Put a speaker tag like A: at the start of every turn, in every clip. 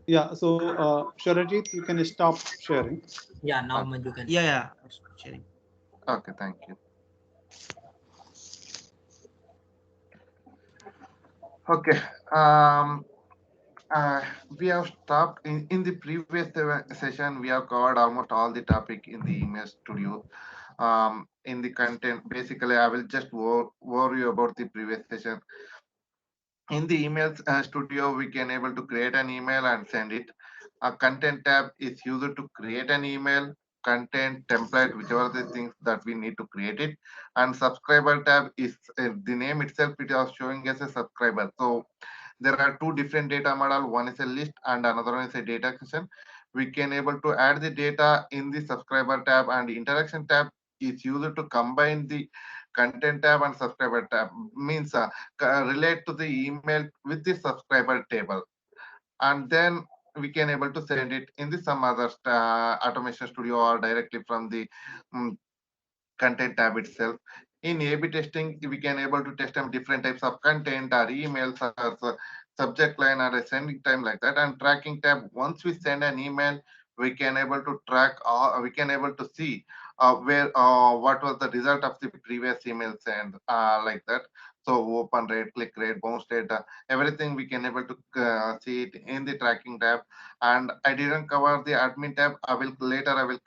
A: Yeah. So, Sharajit, you can stop sharing.
B: Yeah, now
C: Okay,
B: you can.
D: Yeah, yeah, sharing.
C: okay, thank you. Okay. Um, we have stopped in the previous session. We have covered almost all the topic in the email studio. In the content, basically, I will just worry about the previous session. In the email studio, we can able to create an email and send it. A content tab is used to create an email, content, template, whichever the things that we need to create it. And subscriber tab is the name itself, it is showing as a subscriber. So there are two different data model. One is a list and another one is a data section. We can able to add the data in the subscriber tab, and the interaction tab is used to combine the content tab and subscriber tab, means relate to the email with the subscriber table, and then we can able to send it in the some other automation studio or directly from the um, content tab itself. In A/B testing, we can able to test them different types of content or emails or subject line or a sending time like that. And tracking tab, once we send an email, we can able to track, we can able to see where what was the result of the previous email send, like that. So open rate, click rate, bounce rate, everything we can able to see it in the tracking tab. And I didn't cover the admin tab. I will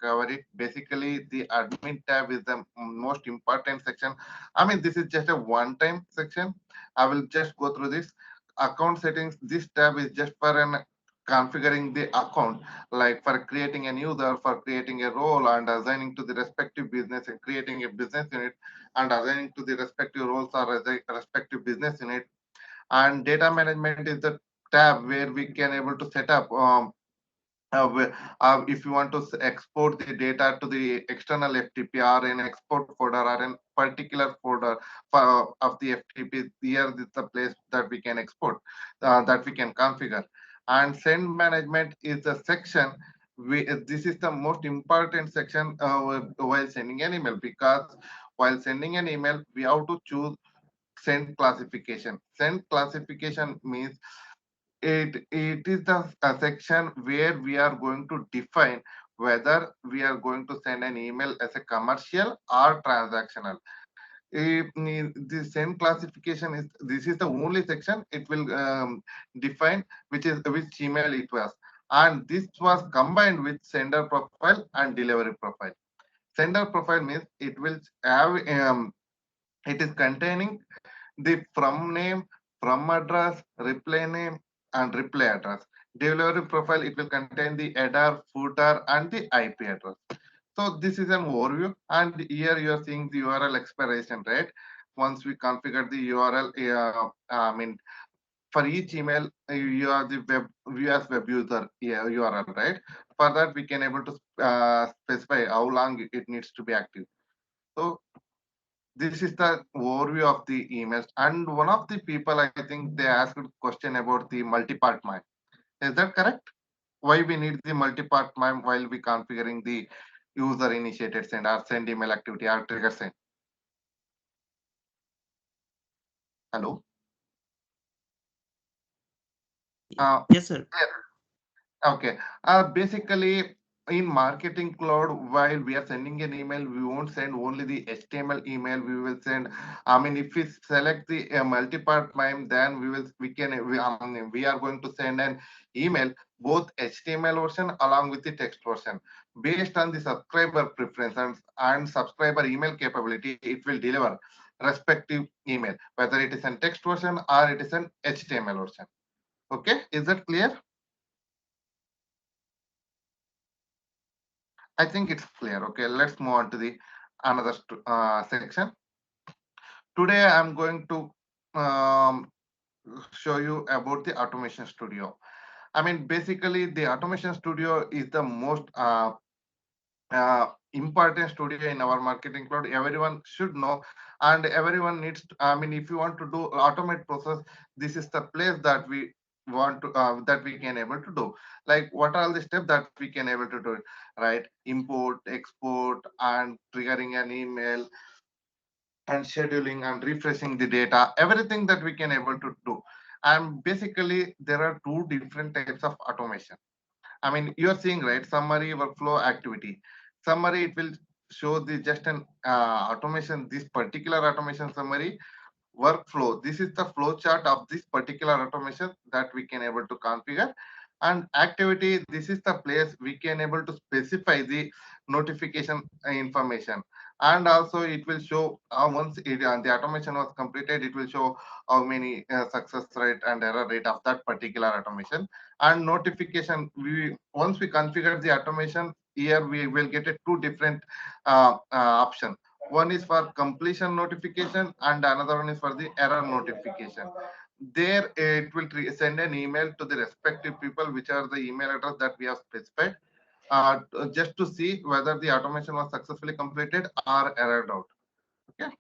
C: cover it. Basically, the admin tab is the most important section. I mean, this is just a one-time section. I will just go through this. Account settings. This tab is just for an configuring the account, like for creating a user, for creating a role and assigning to the respective business, and creating a business unit and assigning to the respective roles or respective business unit. And data management is the tab where we can able to set up if you want to export the data to the external FTP or an export folder or a particular folder of the FTP, here is the place that we can export, that we can configure. And send management is the section. This is the most important section while sending an email, because while sending an email, we have to choose send classification. Send classification means it is the section where we are going to define whether we are going to send an email as a commercial or transactional. The same classification is, this is the only section it will define which email it was, and this was combined with sender profile and delivery profile. Sender profile means it will have it is containing the from name, from address, reply name, and reply address. Delivery profile, it will contain the header, footer, and the IP address. So this is an overview, and here you are seeing the URL expiration, right? Once we configure the URL, I mean, for each email, you are the view as web user, yeah, URL, right? For that, we can able to specify how long it needs to be active. So this is the overview of the emails. And one of the people, I think they asked a question about the multi-part MIME. Is that correct? Why we need the multi-part MIME while we configuring the user initiated send or send email activity or trigger send? Hello. Uh,
D: Yes, sir.
C: Okay. Basically, in Marketing Cloud, while we are sending an email, we won't send only the HTML email. We will send. I mean, if we select the multi-part MIME, then we are going to send an email, both HTML version along with the text version, based on the subscriber preference and subscriber email capability. It will deliver respective email, whether it is an text version or it is an HTML version. Okay, is that clear? I think it's clear. Okay, let's move on to the another section. Today, I'm going to um, show you about the Automation Studio. I mean, basically, the Automation Studio is the most important studio in our Marketing Cloud. Everyone should know, and everyone needs. I mean, if you want to do automate process, this is the place that we want to that we can able to do. Like, what are all the steps that we can able to do? Right, import, export, and triggering an email, and scheduling and refreshing the data, everything that we can able to do. And basically, there are two different types of automation. I mean, you are seeing, right, summary, workflow, activity. Summary, it will show the just an automation, this particular automation summary. Workflow, this is the flow chart of this particular automation that we can able to configure. And activity, this is the place we can able to specify the notification information. And also it will show once the automation was completed, it will show how many success rate and error rate of that particular automation. And notification, we once we configure the automation, here we will get a two different option. One is for completion notification and another one is for the error notification. There it will send an email to the respective people, which are the email address that we have specified, just to see whether the automation was successfully completed or errored out. Okay,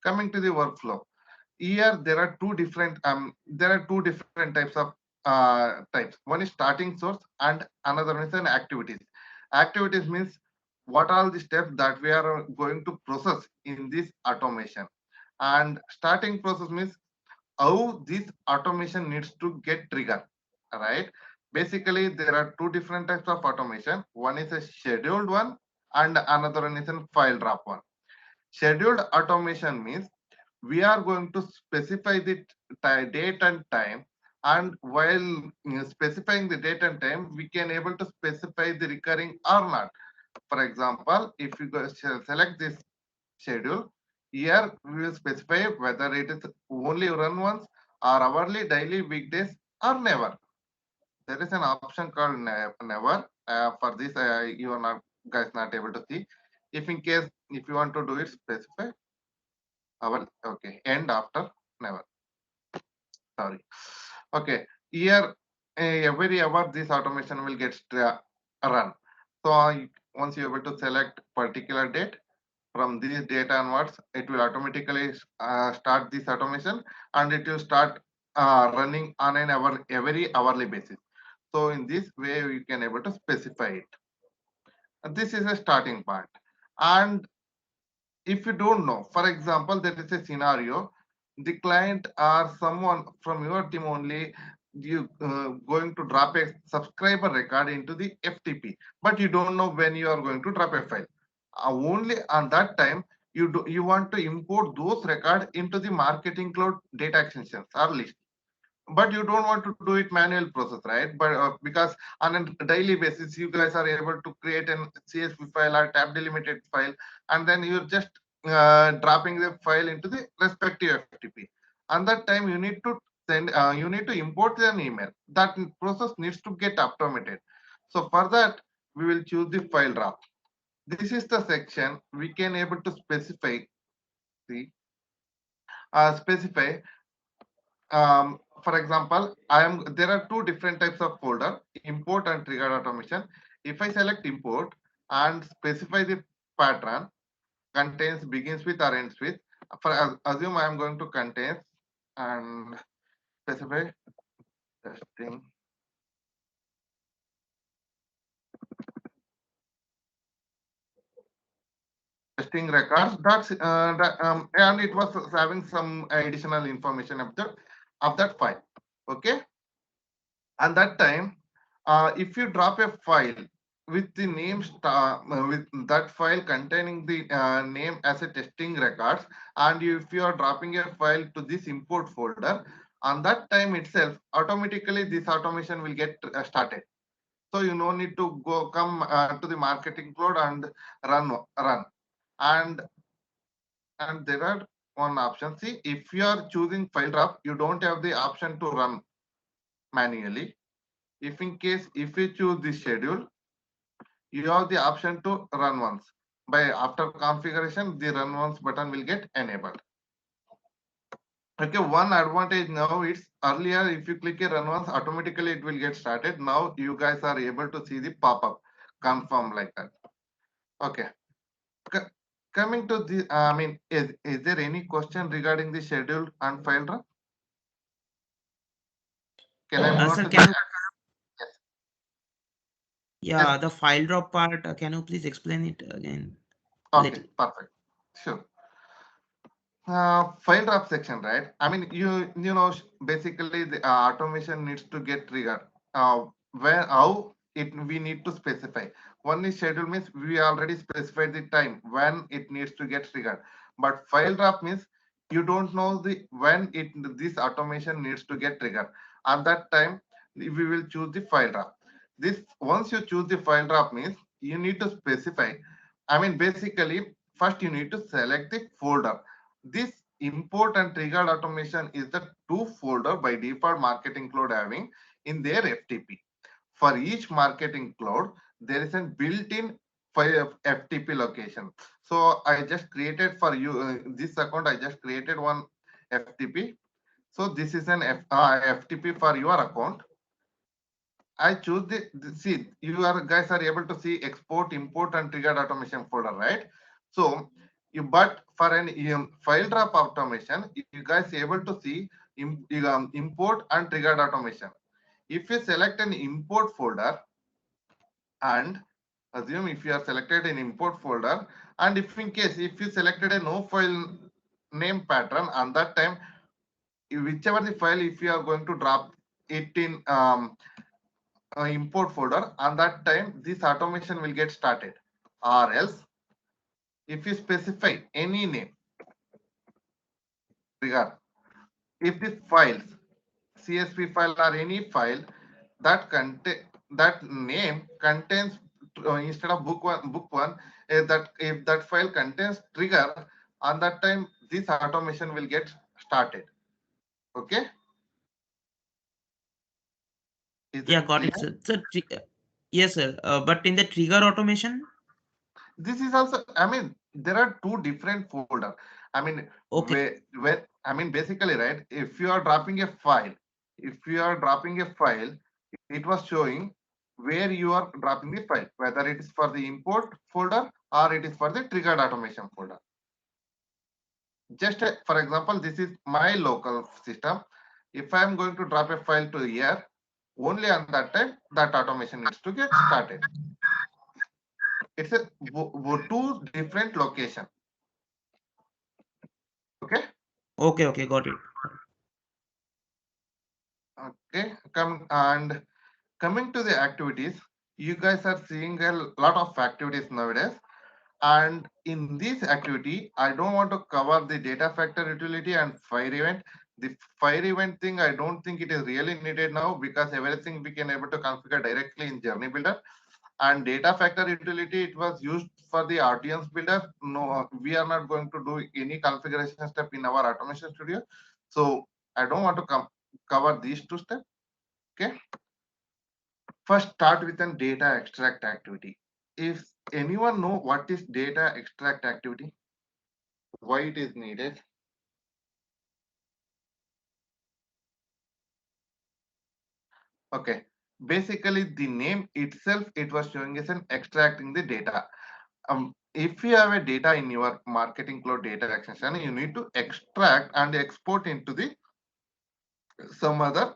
C: coming to the workflow. Here there are two different types of types. One is starting source and another one is an activities. Activities means what are the steps that we are going to process in this automation. And starting process means how this automation needs to get triggered. All right, basically there are two different types of automation. One is a scheduled one and another one is a file drop one. Scheduled automation means we are going to specify the date and time, and while specifying the date and time, we can able to specify the recurring or not. For example, if you select this schedule, here we will specify whether it is only run once or hourly, daily, weekdays, or never. There is an option called never. For this, you are not guys not able to see. If in case if you want to do it, specify hour. Okay, end after never. Sorry. Okay, here every hour this automation will get run. So once you're able to select particular date, from this date onwards, it will automatically start this automation and it will start running on an every hourly basis. So in this way, we can able to specify it. This is a starting part. And if you don't know, for example, there is a scenario, the client or someone from your team only, you going to drop a subscriber record into the FTP, but you don't know when you are going to drop a file. Only on that time you want to import those record into the marketing cloud data extensions or list, but you don't want to do it manual process, right? But because on a daily basis you guys are able to create an CSV file or tab delimited file, and then you're just dropping the file into the respective FTP. And that time you need to send you need to import an email. That process needs to get automated. So for that we will choose the file drop. This is the section we can able to specify the specify for example, there are two different types of folder, import and trigger automation. If I select import and specify the pattern, contains, begins with or ends with, for assume I am going to contains and specify testing. Testing records, and it was having some additional information of that file. Okay, and that time if you drop a file with the name with that file containing the name as a testing records, and if you are dropping a file to this import folder, on that time itself automatically this automation will get started. So you no need to go come to the marketing cloud and run. And there are one option. See, if you are choosing file drop, you don't have the option to run manually. If in case if you choose this schedule, you have the option to run once. By after configuration, the run once button will get enabled. Okay, one advantage now is earlier if you click a run once, automatically it will get started. Now you guys are able to see the pop-up confirm like that. Okay. Coming to the, I mean, is there any question regarding the schedule and file drop? Can I move
B: Sir,
C: to
B: can
C: the,
B: you, yeah, the file drop part, can you please explain it again?
C: okay, perfect. Sure. File drop section, right? I mean, you know, basically the automation needs to get triggered. Where how it we need to specify. One is schedule means we already specified the time when it needs to get triggered. But file drop means you don't know the when it this automation needs to get triggered. At that time, we will choose the file drop. This once you choose the file drop means you need to specify. I mean, basically, first you need to select the folder. This import and triggered automation is the two folder by default marketing cloud having in their FTP. For each marketing cloud, there is a built-in FTP location. So I just created for you this account. I just created one FTP. So this is an FTP for your account. I choose see, you are guys are able to see export, import, and triggered automation folder, right? So but for an file drop automation, you guys able to see import and triggered automation. If you select an import folder and assume if you are selected an import folder, and if in case if you selected a no file name pattern, on that time, whichever the file, if you are going to drop it in import folder, on that time this automation will get started. Or else if you specify any name trigger, if the files CSV file or any file that contain that name contains instead of book one, that if that file contains trigger, on that time this automation will get started. Okay, is
B: Yeah,
C: it
B: got
C: clear?
B: it, sir. Yes, sir. But in the trigger automation,
C: This is also, I mean, there are two different folder. I mean,
B: okay,
C: where I mean, basically, right, if you are dropping a file, if you are dropping a file, it was showing where you are dropping the file, whether it is for the import folder or it is for the triggered automation folder. Just for example, this is my local system. If I am going to drop a file to here, only on that time that automation needs to get started. It's a two different location. Okay.
B: okay, got it.
C: Okay, coming to the activities, you guys are seeing a lot of activities nowadays. And in this activity, I don't want to cover the data factor utility and fire event. The fire event thing, I don't think it is really needed now because everything we can able to configure directly in Journey Builder. And data factor utility, it was used for the audience builder. No, we are not going to do any configuration step in our automation studio. So I don't want to cover these two steps. Okay. First, start with a data extract activity. If anyone know what is data extract activity, why it is needed? Okay, basically the name itself, it was showing as an extracting the data. If you have a data in your marketing cloud data extension, you need to extract and export into the some other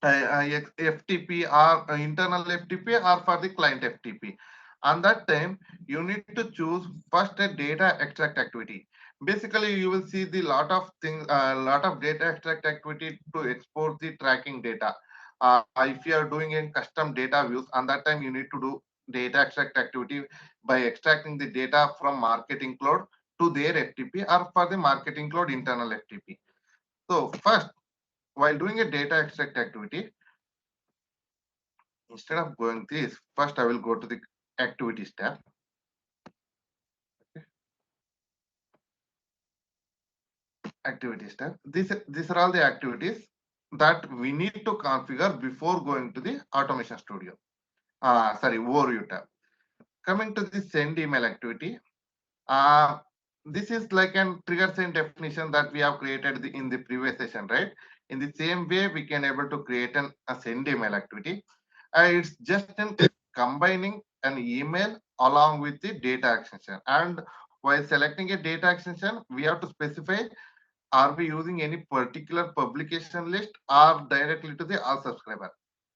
C: FTP or internal FTP or for the client FTP. On that time, you need to choose first a data extract activity. Basically, you will see the lot of things, lot of data extract activity to export the tracking data. If you are doing in custom data views, on that time you need to do data extract activity by extracting the data from marketing cloud to their FTP or for the marketing cloud internal FTP. So first, while doing a data extract activity, instead of going this, first I will go to the activities tab. Activities tab. These are all the activities that we need to configure before going to the automation studio. Sorry, overview tab. Coming to the send email activity. Uh, this is like an trigger send definition that we have created in the previous session, right? In the same way, we can able to create a send email activity. It's just in combining an email along with the data extension. And while selecting a data extension, we have to specify, are we using any particular publication list or directly to the all subscriber?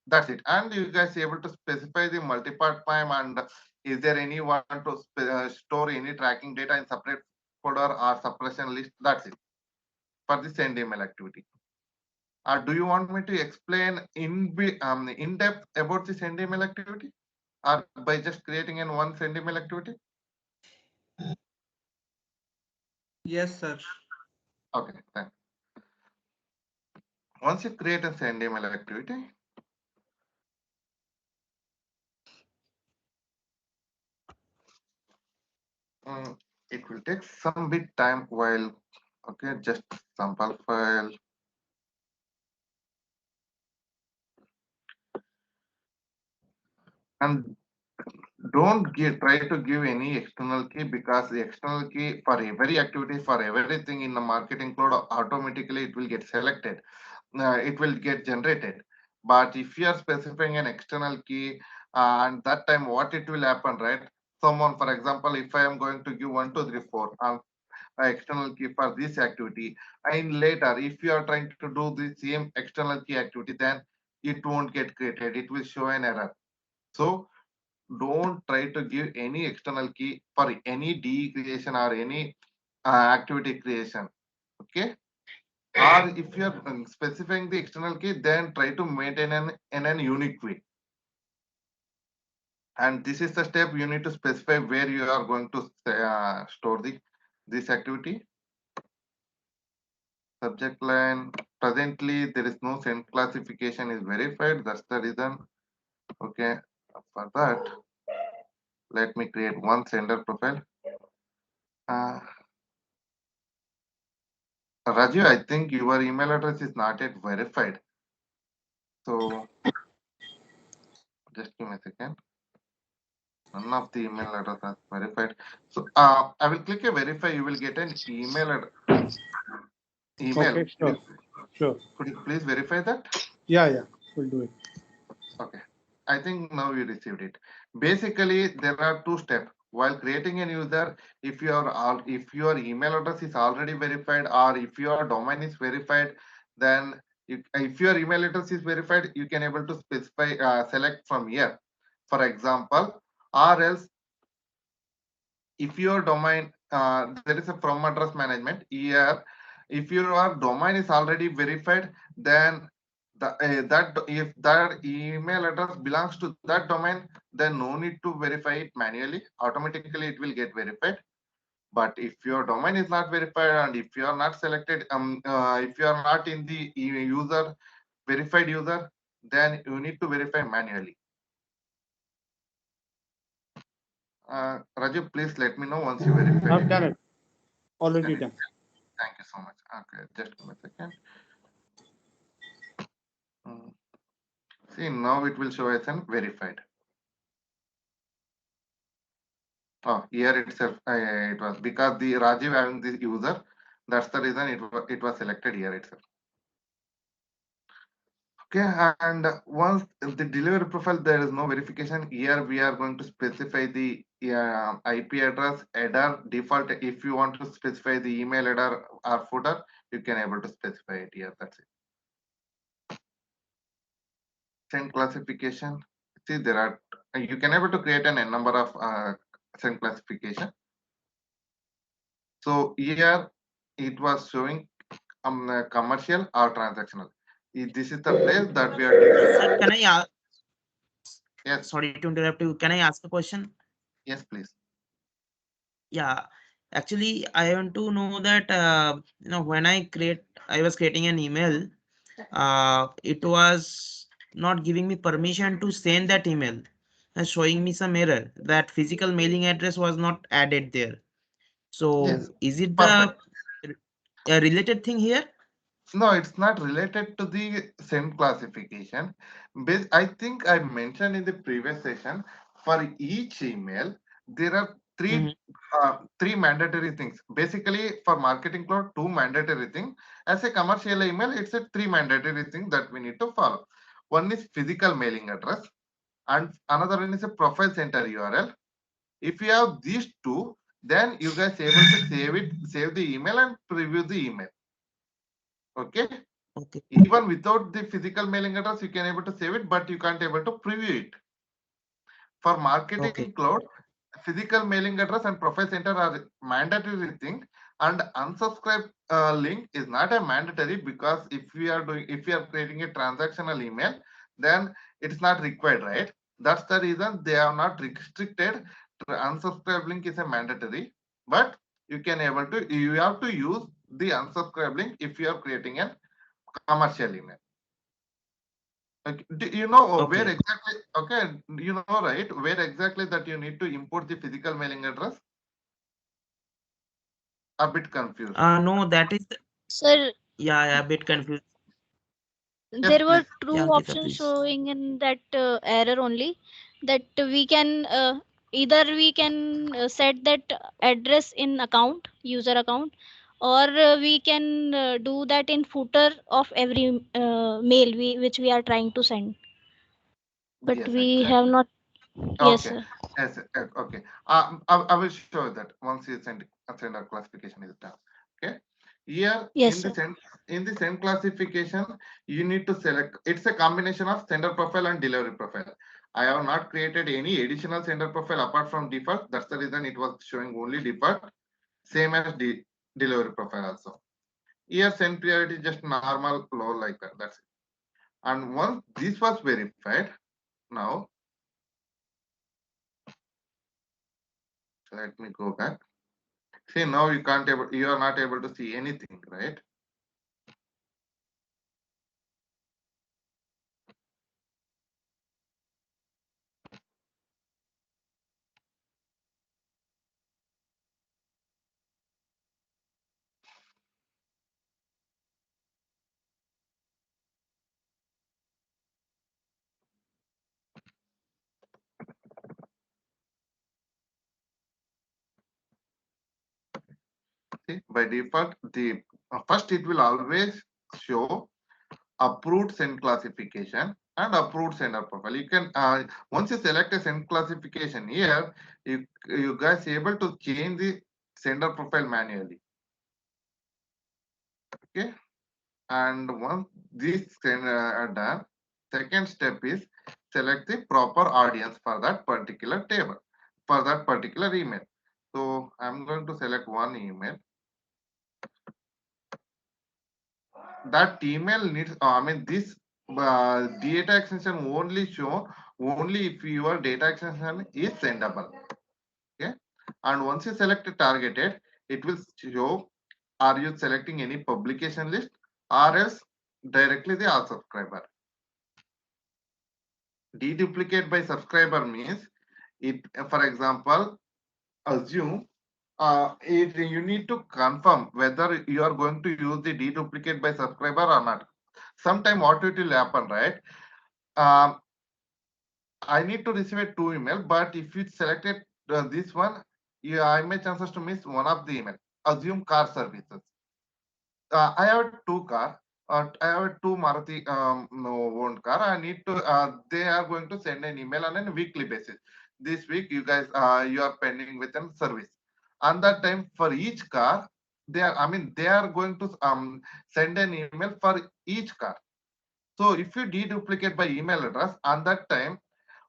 C: That's it. And you guys able to specify the multi-part PIM, and is there any want to store any tracking data in separate footer or suppression list. That's it for the send email activity. Do you want me to explain in depth about the send email activity, or by just creating in one send email activity?
B: Yes, sir.
C: Okay, thanks. Once you create a send email activity, it will take some bit time while, okay, just sample file. And don't try to give any external key, because the external key for every activity, for everything in the marketing cloud, automatically it will get selected. It will get generated. But if you are specifying an external key, and that time what it will happen, right? Someone, for example, if I am going to give 1, 2, 3, 4, external key for this activity, and later if you are trying to do the same external key activity, then it won't get created. It will show an error. So don't try to give any external key for any DE creation or any activity creation. Okay. Or if you're specifying the external key, then try to maintain an unique way. And this is the step you need to specify where you are going to store this activity. Subject line, presently there is no send classification is verified. That's the reason. Okay. For that, let me create one sender profile. Raju, I think your email address is not yet verified. So just give me a second. None of the email address is verified. So I will click a verify. You will get an email.
A: Okay, sure. Sure.
C: Could you please verify that?
A: Yeah, we'll do it.
C: Okay. I think now you received it. Basically, there are two steps. While creating a user, if your email address is already verified, or if your domain is verified, then if your email address is verified, you can able to specify select from here, for example. Or else, if your domain there is a from address management here, if your domain is already verified, then that if that email address belongs to that domain, then no need to verify it manually. Automatically it will get verified. But if your domain is not verified, and if you are not selected, if you are not in the user verified user, then you need to verify manually. Raju, please let me know once you verify.
A: I've done it. Already done.
C: Thank you so much. Okay, just give me a second. See, now it will show as an verified. Oh, here itself, it was because the Rajiv having this user. That's the reason it was selected here itself. Okay, and once the delivery profile, there is no verification. Here we are going to specify the IP address, header, default. If you want to specify the email header or footer, you can able to specify it here. That's it. Send classification. See, there are you can able to create an n number of send classification. So here it was showing commercial or transactional. This is the place that we are doing.
B: Sir, can I ask?
C: Yes.
B: Sorry to interrupt you. Can I ask a question?
C: Yes, please.
B: Yeah, actually, I want to know that when I was creating an email. It was not giving me permission to send that email and showing me some error that physical mailing address was not added there. So
C: Yes.
B: is it
C: Perfect.
B: a related thing here?
C: No, it's not related to the send classification. I think I mentioned in the previous session, for each email, there are three mandatory things. Basically, for marketing cloud, two mandatory things. As a commercial email, it's a three mandatory things that we need to follow. One is physical mailing address, and another one is a profile center URL. If you have these two, then you guys able to save the email and preview the email. Okay.
B: Okay.
C: Even without the physical mailing address, you can able to save it, but you can't able to preview it. For marketing cloud, physical mailing address and profile center are mandatory thing, and unsubscribe link is not a mandatory, because if we are creating a transactional email, then it's not required, right? That's the reason they are not restricted. Unsubscribe link is a mandatory, but you have to use the unsubscribe link if you are creating a commercial email. Okay. Do you know where
B: Okay.
C: exactly? Okay, you know, right? Where exactly that you need to import the physical mailing address? A bit confused.
B: No, that is
D: Sir,
B: yeah, a bit confused.
C: Yes,
D: there were
C: please.
D: two
B: Yeah, Ankita,
D: options
B: please.
D: showing in that error only, that we can either we can set that address in account, user account, or we can do that in footer of every mail which we are trying to send, but
C: Yes,
D: we have
C: exactly.
D: not. Yes,
C: Okay.
D: sir.
C: Yes. Okay. I will show that once you send our classification is done. Okay. Here
D: Yes, sir.
C: in the send classification, you need to select. It's a combination of sender profile and delivery profile. I have not created any additional sender profile apart from default. That's the reason it was showing only default. Same as delivery profile also. Here send priority just normal low like that. That's it. And once this was verified, now let me go back. See, now you are not able to see anything, right? See, by default, the first it will always show approved send classification and approved sender profile. You can once you select a send classification here, you guys able to change the sender profile manually. Okay, and once these are done, second step is select the proper audience for that particular table, for that particular email. So I'm going to select one email. That email needs, this data extension only show only if your data extension is sendable. Okay, and once you select a targeted, it will show are you selecting any publication list or else directly the all subscriber. Deduplicate by subscriber means it, for example, assume you need to confirm whether you are going to use the deduplicate by subscriber or not. Sometime what it will happen, right? um, I need to receive a two email, but if you selected this one, yeah, I may chances to miss one of the email. Assume car services. I have two car. I have two Maruti no, owned car. I need to. They are going to send an email on a weekly basis. This week, you guys, you are pending with them service. On that time, for each car, they are. I mean, they are going to send an email for each car. So if you deduplicate by email address, on that time,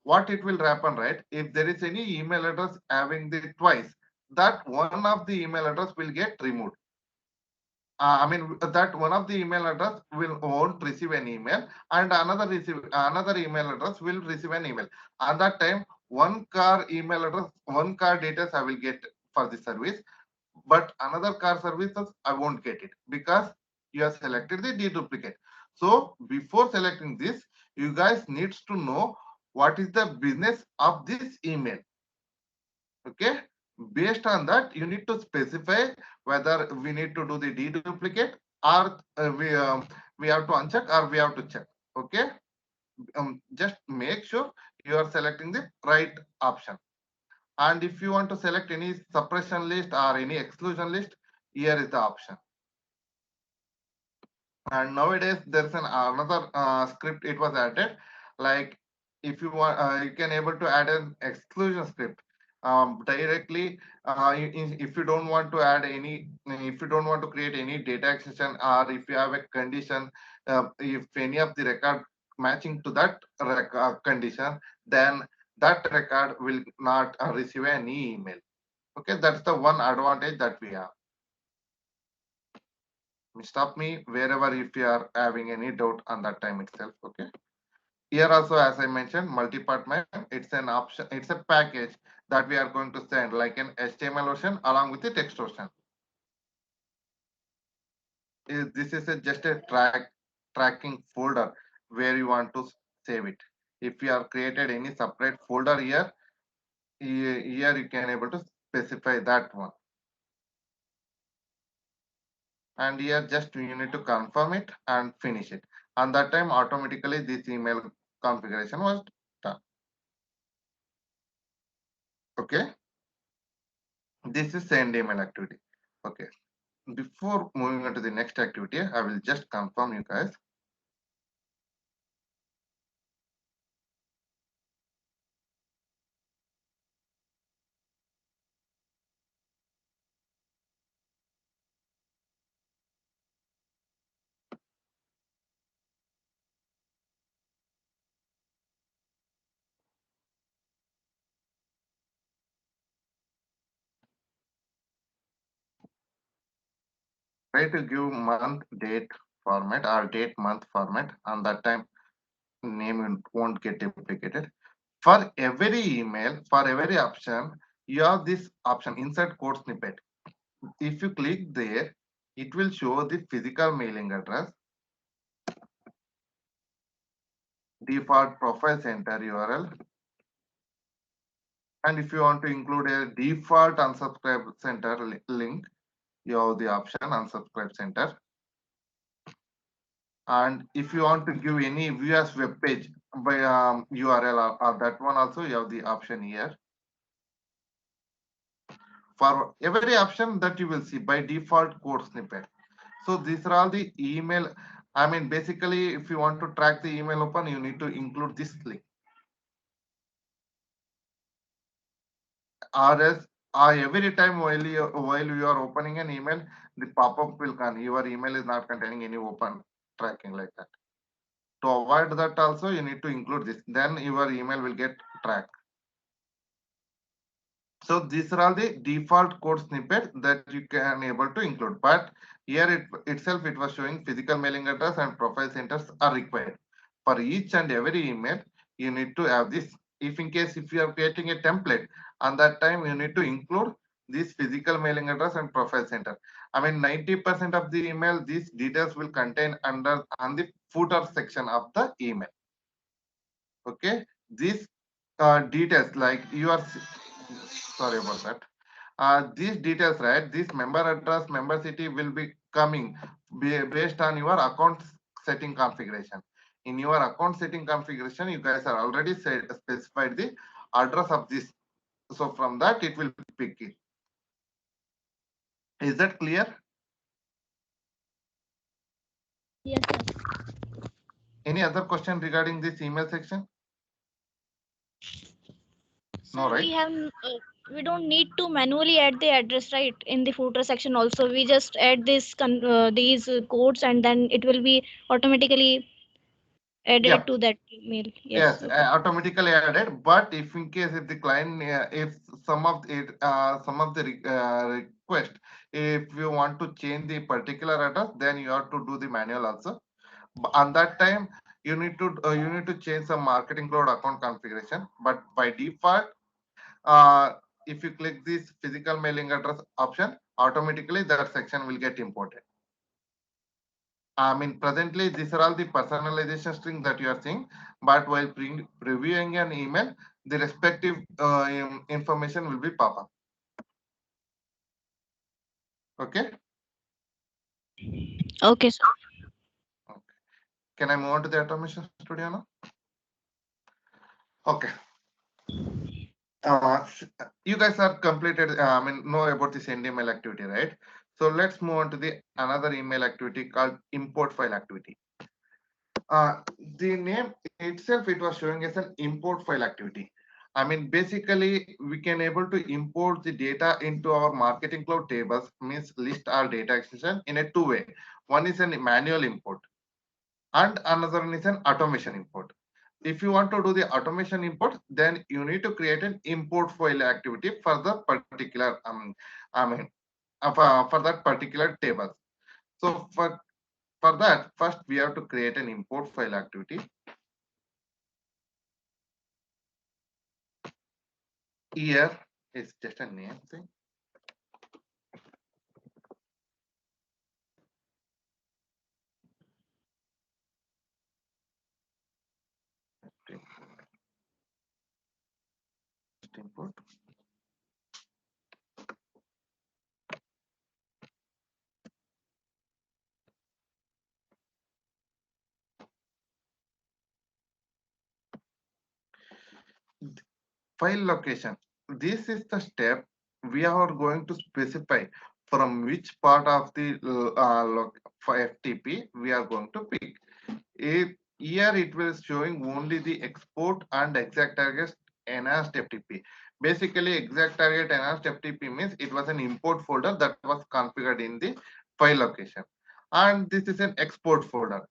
C: what it will happen, right? If there is any email address having the twice, that one of the email address will get removed. That one of the email address won't receive an email, and another email address will receive an email. At that time, one car email address, one car details I will get for the service, but another car services I won't get it because you have selected the deduplicate. So before selecting this, you guys needs to know what is the business of this email. Okay, based on that you need to specify whether we need to do the deduplicate or we have to uncheck or we have to check. Okay, just make sure you are selecting the right option. And if you want to select any suppression list or any exclusion list, here is the option. And nowadays there's another script it was added, like if you want you can able to add an exclusion script directly. If you don't want to add any, if you don't want to create any data extension, or if you have a condition, if any of the record matching to that condition, then that record will not receive any email. Okay, that's the one advantage that we have. Stop me wherever if you are having any doubt on that time itself. Okay. Here also, as I mentioned, multi-part mail, it's an option, it's a package that we are going to send like an HTML version along with the text version. This is just a tracking folder where you want to save it. If you have created any separate folder here you can able to specify that one. And here just you need to confirm it and finish it. And that time automatically this email configuration was done. Okay. This is send email activity. Okay. Before moving on to the next activity, I will just confirm you guys. Try to give month date format or date month format, and that time name won't get duplicated. For every email, for every option, you have this option insert code snippet. If you click there, it will show the physical mailing address, default profile center URL, and if you want to include a default unsubscribe center link, you have the option unsubscribe center. And if you want to give any viewers web page by URL or that one also, you have the option here. For every option that you will see by default code snippet. So these are all the email. I mean, basically, if you want to track the email open, you need to include this link. Or else, every time while you are opening an email, the pop-up will come. Your email is not containing any open tracking like that. To avoid that also, you need to include this. Then your email will get tracked. So these are all the default code snippet that you can able to include. But here itself, it was showing physical mailing address and profile centers are required. For each and every email, you need to have this. If in case if you are creating a template, on that time you need to include this physical mailing address and profile center. I mean 90% of the email, these details will contain on the footer section of the email. Okay, these details like you are sorry about that. These details, right? This member address, member city will be coming based on your account setting configuration. In your account setting configuration, you guys are already specified the address of this. So from that, it will pick it. Is that clear?
D: Yes, sir.
C: Any other question regarding this email section? No,
D: So
C: right?
D: we have we don't need to manually add the address, right, in the footer section also. We just add these codes and then it will be automatically added
C: Yeah.
D: to that email.
C: Yes,
D: Yes, okay.
C: automatically added. But if in case if the client, if some of the request, if you want to change the particular address, then you have to do the manual also. On that time, you need to change some marketing cloud account configuration. But by default, if you click this physical mailing address option, automatically that section will get imported. I mean, presently, these are all the personalization string that you are seeing, but while previewing an email, the respective information will be pop up. Okay.
D: Okay, sir.
C: Okay. Can I move on to the automation studio now? Okay. You guys are completed. I mean, know about the send email activity, right? So let's move on to the another email activity called import file activity. The name itself, it was showing as an import file activity. I mean, basically, we can able to import the data into our marketing cloud tables, means list our data extension in a two way. One is a manual import and another one is an automation import. if you want to do the automation import, then you need to create an import file activity for the particular, I mean, for that particular table. So for that, first we have to create an import file activity. Here is just a name thing. Import. File location. This is the step we are going to specify from which part of the FTP we are going to pick. Here it will showing only the export and exact target enhanced FTP. Basically, exact target enhanced FTP means it was an import folder that was configured in the file location, and this is an export folder.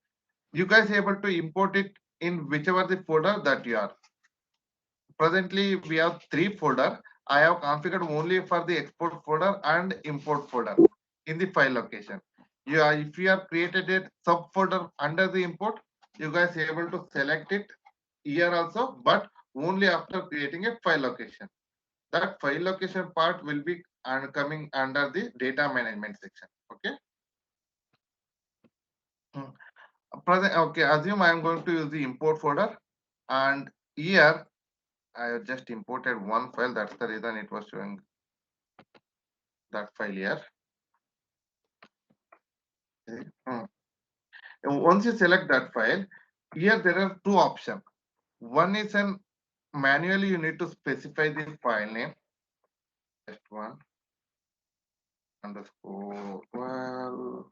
C: You guys able to import it in whichever the folder that you are. Presently, we have 3 folder. I have configured only for the export folder and import folder in the file location. If you have created a subfolder under the import, you guys are able to select it here also, but only after creating a file location. That file location part will be coming under the data management section. Okay. Okay, assume I am going to use the import folder, and here I have just imported one file. That's the reason it was showing that file here. Okay. And once you select that file, here there are 2 options. One is an manually you need to specify the file name. Just one underscore 12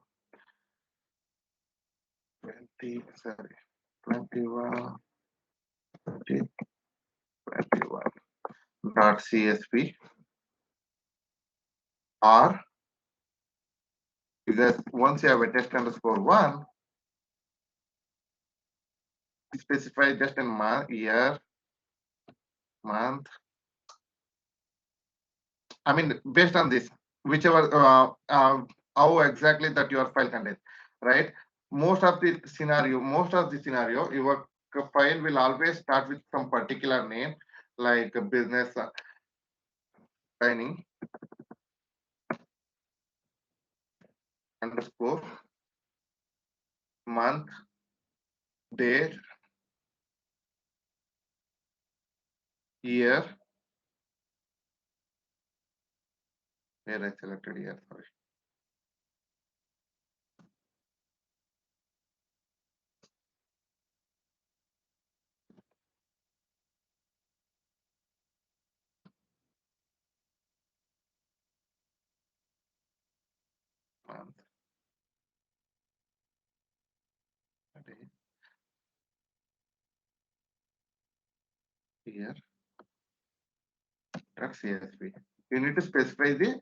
C: 20 sorry 21 20 21 dot csv, or because once you have a test underscore 1, specify just in month, year, month. I mean, based on this, whichever how exactly that your file contains, right? Most of the scenario, your file will always start with some particular name, like a business training underscore month, date, year. Where I selected year, sorry. Month, day, year. That's CSV. You need to specify the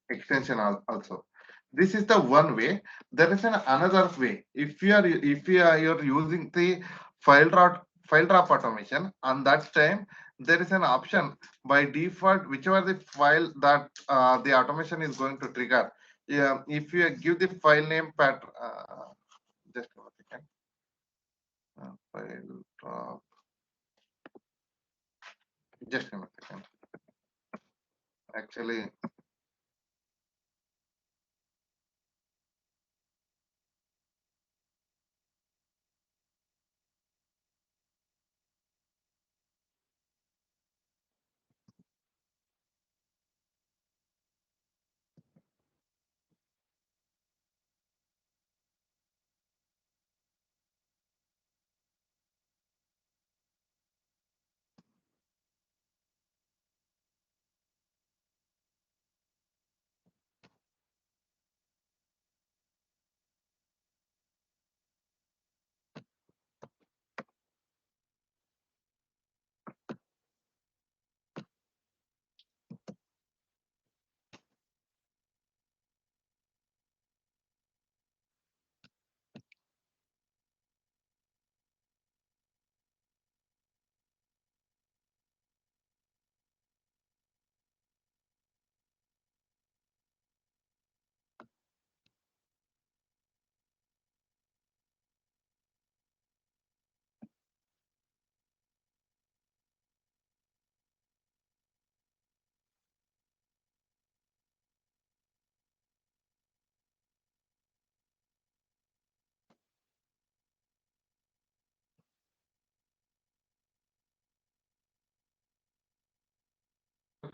C: extension also. This is the one way. There is another way. If you're using the file drop automation, on that time there is an option by default, whichever the file that the automation is going to trigger. Yeah, if you give the file name pattern, just 1 second. File drop. Just a second. Actually,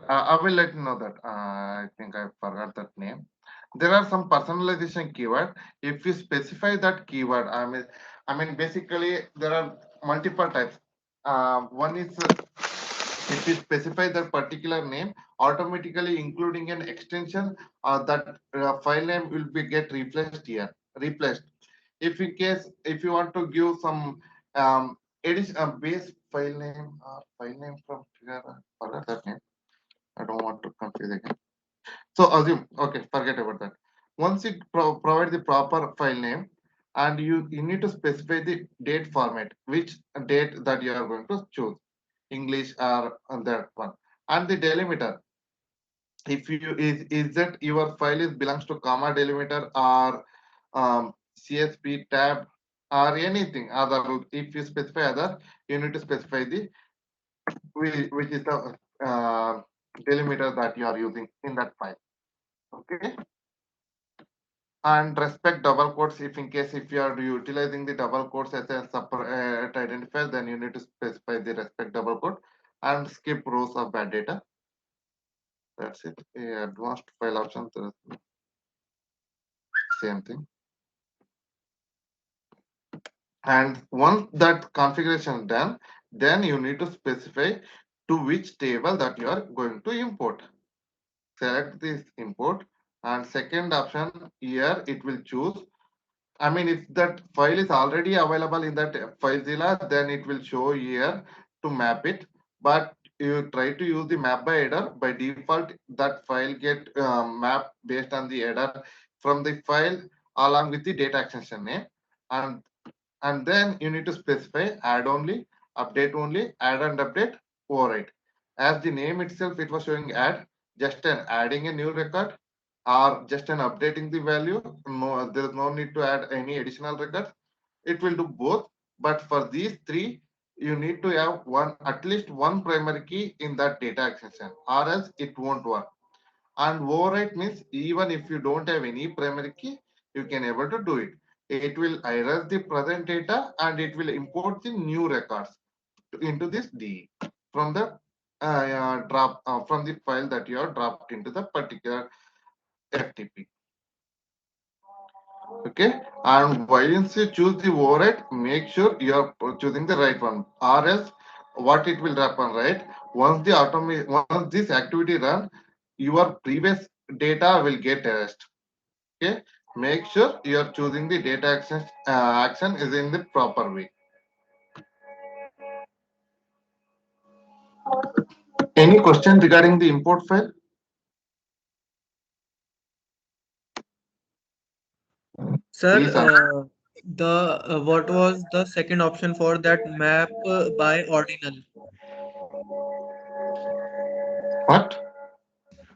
C: I will let you know that. I think I forgot that name. There are some personalization keyword. If you specify that keyword, I mean, basically there are multiple types. One is if you specify that particular name, automatically including an extension, that file name will be get replaced here. Replaced. If in case if you want to give some addition base file name or file name from here, forgot that name. I don't want to confuse again. So assume, okay, forget about that. Once you provide the proper file name, and you need to specify the date format, which date that you are going to choose, English or that one, and the delimiter. If you is that your file is belongs to comma delimiter or CSP tab or anything other. If you specify other, you need to specify the which is the delimiter that you are using in that file. Okay. And respect double quotes if in case if you are utilizing the double quotes as a separate identifier, then you need to specify the respect double quote and skip rows of bad data. That's it. Advanced file options, same thing. And once that configuration is done, then you need to specify to which table that you are going to import. Select this import, and second option here it will choose. I mean, if that file is already available in that FileZilla, then it will show here to map it. But you try to use the map by header. By default, that file get mapped based on the header from the file along with the data extension name. And then you need to specify add only, update only, add and update, overwrite. As the name itself, it was showing add, just an adding a new record or just an updating the value. No, there is no need to add any additional records. It will do both. But for these three, you need to have one at least one primary key in that data extension, or else it won't work. And overwrite means even if you don't have any primary key, you can able to do it. It will erase the present data and it will import the new records into this D from the drop from the file that you are dropped into the particular FTP. Okay, and once you choose the override, make sure you are choosing the right one, or else what it will happen, right? Once this activity run, your previous data will get erased. Okay, make sure you are choosing the data action is in the proper way. Any question regarding the import file?
E: Sir,
C: Please answer.
E: what was the second option for that map by ordinal?
C: What?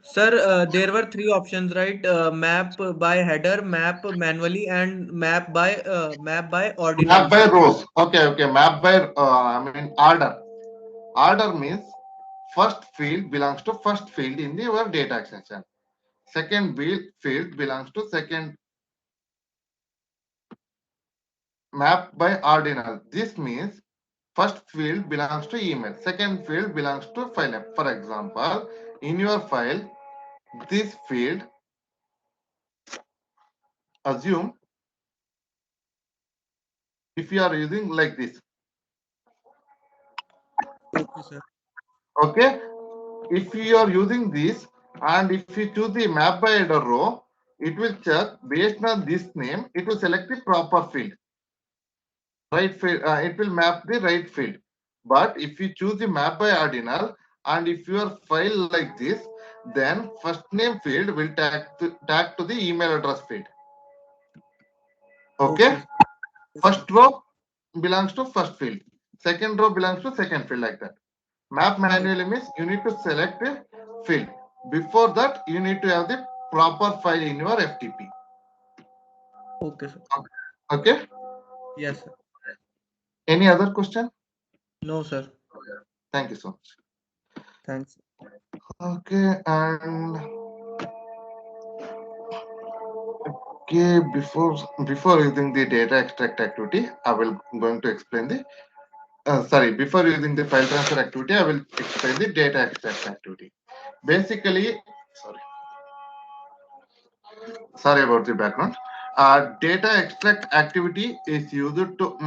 E: Sir, there were three options, right? Map by header, map manually, and map by ordinal.
C: Map by rows. Okay. Map by order. Order means first field belongs to first field in your data extension. Second field belongs to second. Map by ordinal. This means first field belongs to email. Second field belongs to file name. For example, in your file, this field, assume if you are using like this.
E: Okay, sir.
C: Okay. If you are using this and if you choose the map by header row, it will check based on this name, it will select the proper field. Right field, it will map the right field. But if you choose the map by ordinal and if your file like this, then first name field will tag to the email address field. Okay. First row belongs to first field. Second row belongs to second field, like that. Map manually means you need to select a field. Before that, you need to have the proper file in your FTP.
E: Okay, sir.
C: Okay.
E: Yes, sir.
C: Any other question?
E: No, sir.
C: Thank you so much.
E: Thanks.
C: Okay, and okay, before using the data extract activity, I will going to explain the before using the file transfer activity, I will explain the data extract activity. basically, sorry about the background. Data extract activity is used to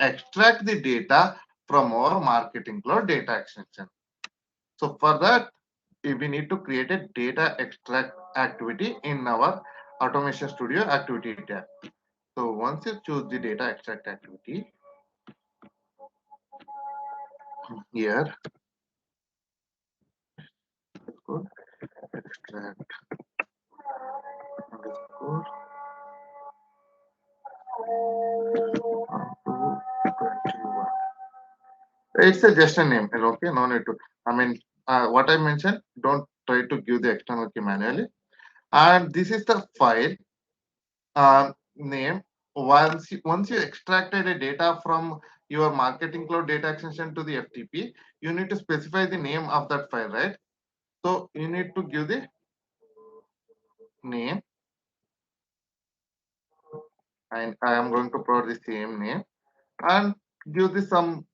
C: extract the data from our marketing cloud data extension. So for that, we need to create a data extract activity in our Automation Studio activity tab. So once you choose the data extract activity, here, good, extract underscore 221. It's a just a name, okay? No need to. I mean, what I mentioned, don't try to give the external key manually. And this is the file name. Once you extracted a data from your marketing cloud data extension to the FTP, you need to specify the name of that file, right? So you need to give the name, and I am going to provide the same name and give the some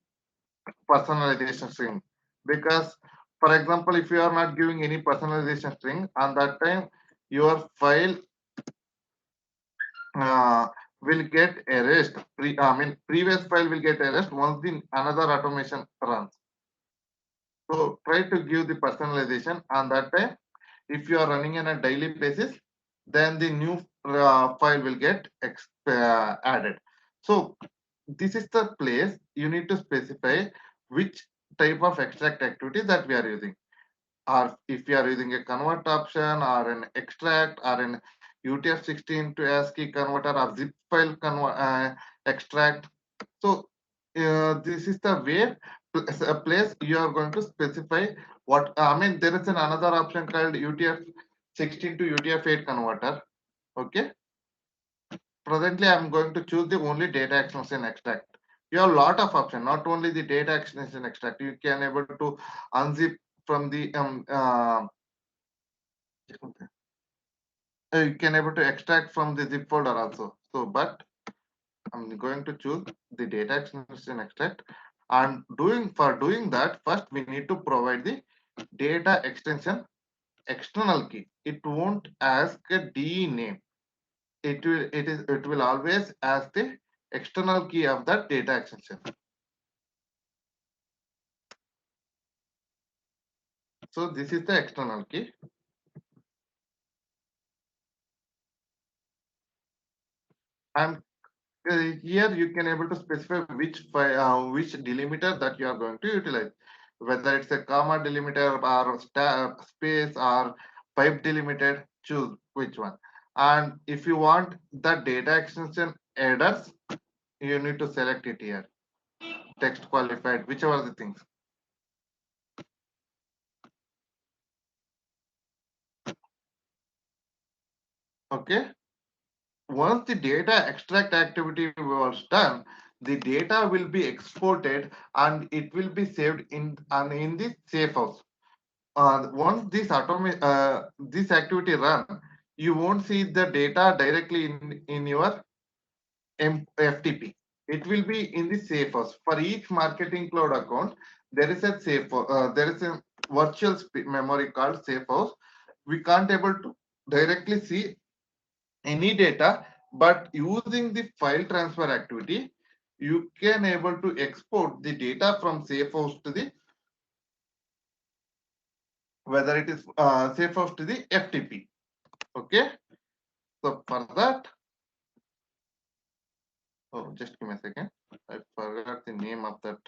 C: personalization string, because for example, if you are not giving any personalization string on that time, your file will get erased. Previous file will get erased once the another automation runs. So try to give the personalization on that time. If you are running on a daily basis, then the new file will get added. So this is the place you need to specify which type of extract activity that we are using, or if you are using a convert option or an extract or an UTF-16 to ASCII converter or zip file extract. So this is the way a place you are going to specify what there is another option called UTF-16 to UTF-8 converter. Okay. Presently, I'm going to choose the only data extension extract. You have a lot of options, not only the data extension extract. You can able to unzip from the you can able to extract from the zip folder also. So, but I'm going to choose the data extension extract. And doing that, first we need to provide the data extension external key. It won't ask a DE name. It will always ask the external key of that data extension. So this is the external key. And here you can able to specify which delimiter that you are going to utilize, whether it's a comma delimiter or space or pipe delimited. Choose which one. And if you want the data extension headers, you need to select it here, text qualified, whichever the things. Okay. Once the data extract activity was done, the data will be exported and it will be saved in the safe house. Once this activity run, you won't see the data directly in your FTP. It will be in the safe house. For each marketing cloud account, there is a there is a virtual memory called safe house. We can't able to directly see any data, but using the file transfer activity, you can able to export the data from safe house to the, whether it is safe house to the FTP. Okay. So for that, oh, just give me a second. I forgot the name of that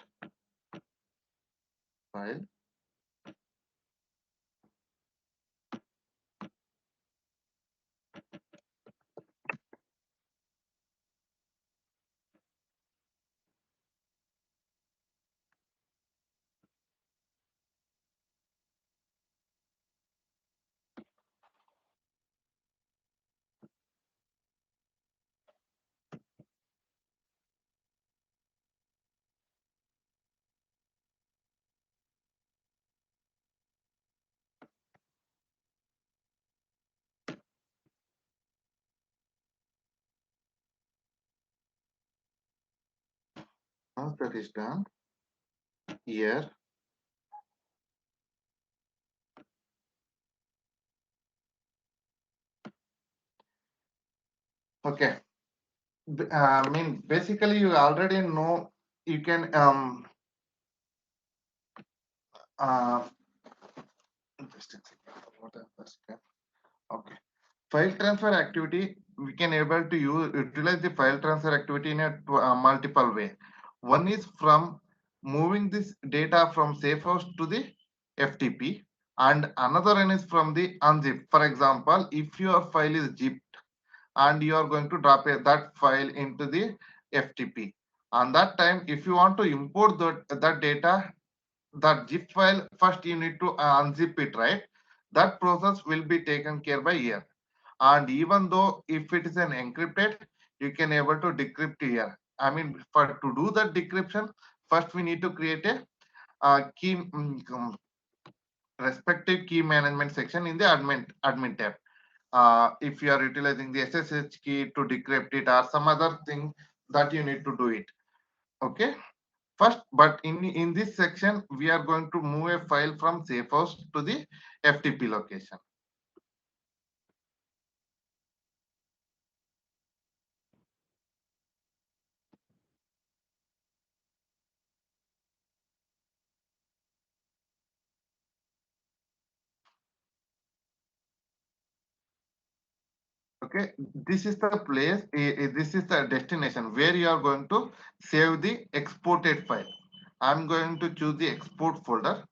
C: file. Once that is done, here Okay. I mean, basically, you already know you can uh just a second. What are the steps? Okay. File transfer activity, we can able to utilize the file transfer activity in a multiple way. One is from moving this data from safe house to the FTP, and another one is from the unzip. For example, if your file is zipped and you are going to drop that file into the FTP, on that time, if you want to import that data, that zip file, first you need to unzip it, right? That process will be taken care by here. And even though if it is an encrypted, you can able to decrypt here. I mean, for to do that decryption, first we need to create a key respective key management section in the admin tab. If you are utilizing the SSH key to decrypt it or some other thing that you need to do it. Okay. First, but in this section, we are going to move a file from safe house to the FTP location. Okay, this is the place, this is the destination where you are going to save the exported file. I'm going to choose the export folder,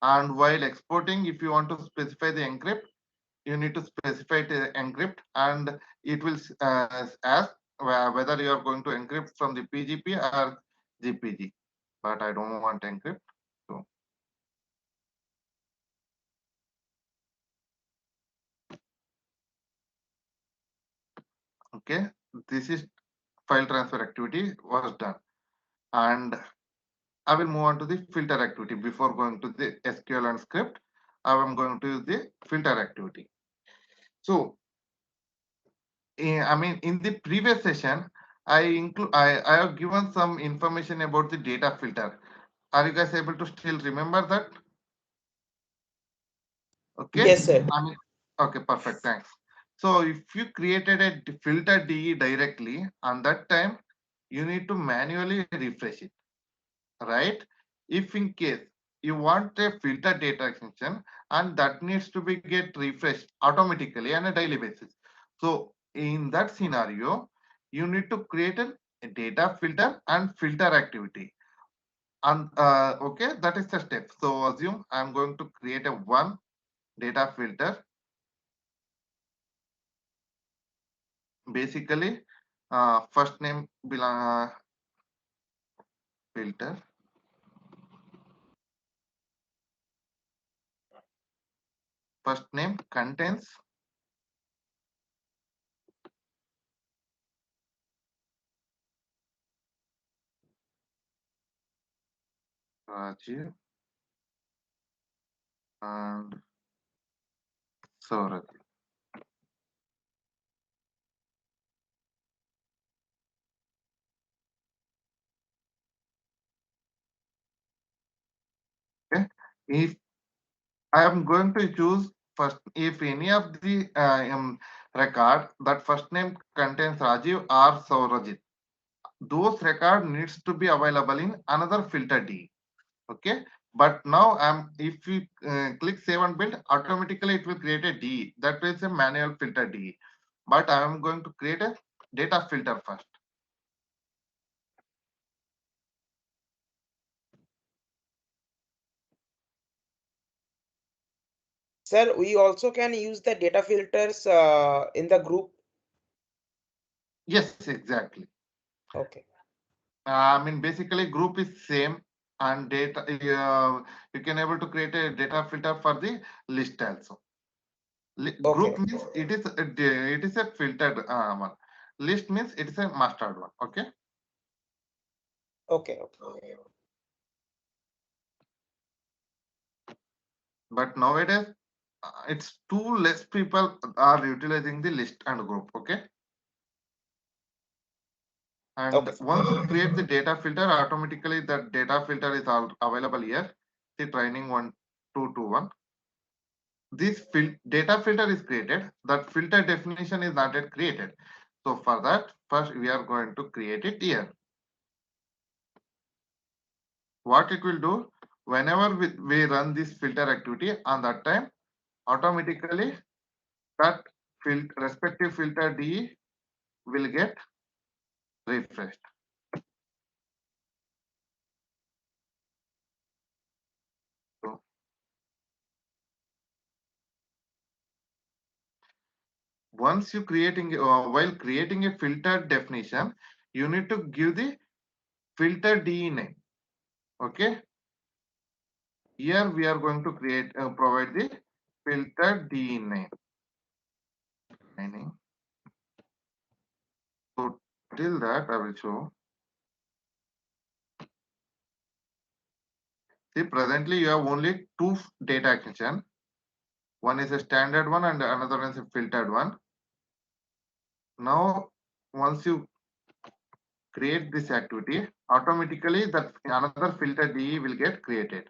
C: and while exporting, if you want to specify the encrypt, you need to specify the encrypt, and it will ask whether you are going to encrypt from the PGP or GPG, but I don't want encrypt. So okay, this is file transfer activity was done, and I will move on to the filter activity. Before going to the SQL and script, I am going to use the filter activity. So, I mean, in the previous session, I have given some information about the data filter. Are you guys able to still remember that? Okay.
B: Yes, sir.
C: I mean, okay, perfect. Thanks. So, if you created a filter DE directly, on that time, you need to manually refresh it, right? If in case you want a filter data extension and that needs to be get refreshed automatically on a daily basis. So in that scenario, you need to create a data filter and filter activity. And okay, that is the step. So assume I'm going to create a one data filter. Basically, first name belong filter. First name contains Rajiv and Saurabh. Okay. If I am going to choose first, if any of the record that first name contains Rajiv or Saurajit, those record needs to be available in another filter D. Okay. But now if we click save and build, automatically it will create a D. That is a manual filter D. But I am going to create a data filter first.
B: Sir, we also can use the data filters in the group.
C: Yes, exactly.
B: Okay.
C: I mean, basically group is same, and data you can able to create a data filter for the list also. Group
B: Okay.
C: means it is a filtered one. List means it is a mastered one. Okay.
B: Okay. Okay.
C: But nowadays it's too less people are utilizing the list and group. Okay. And
B: Okay.
C: once you create the data filter, automatically that data filter is all available here. The training 1221. This data filter is created. That filter definition is not yet created. So for that, first we are going to create it here. What it will do, whenever we run this filter activity, on that time, automatically that respective filter DE will get refreshed. So once you while creating a filter definition, you need to give the filter DE name. Okay. Here we are going to provide the filter DE name. So till that I will show. See, presently you have only two data action. One is a standard one and another one is a filtered one. Now, once you create this activity, automatically that another filter DE will get created.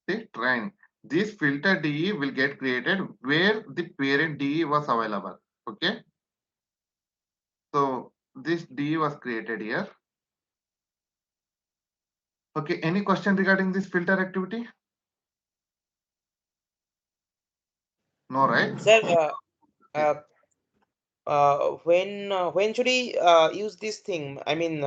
C: See, train. This filter DE will get created where the parent DE was available. Okay. So this DE was created here. Okay. Any question regarding this filter activity? No, right?
B: Sir, when should we use this thing? I mean,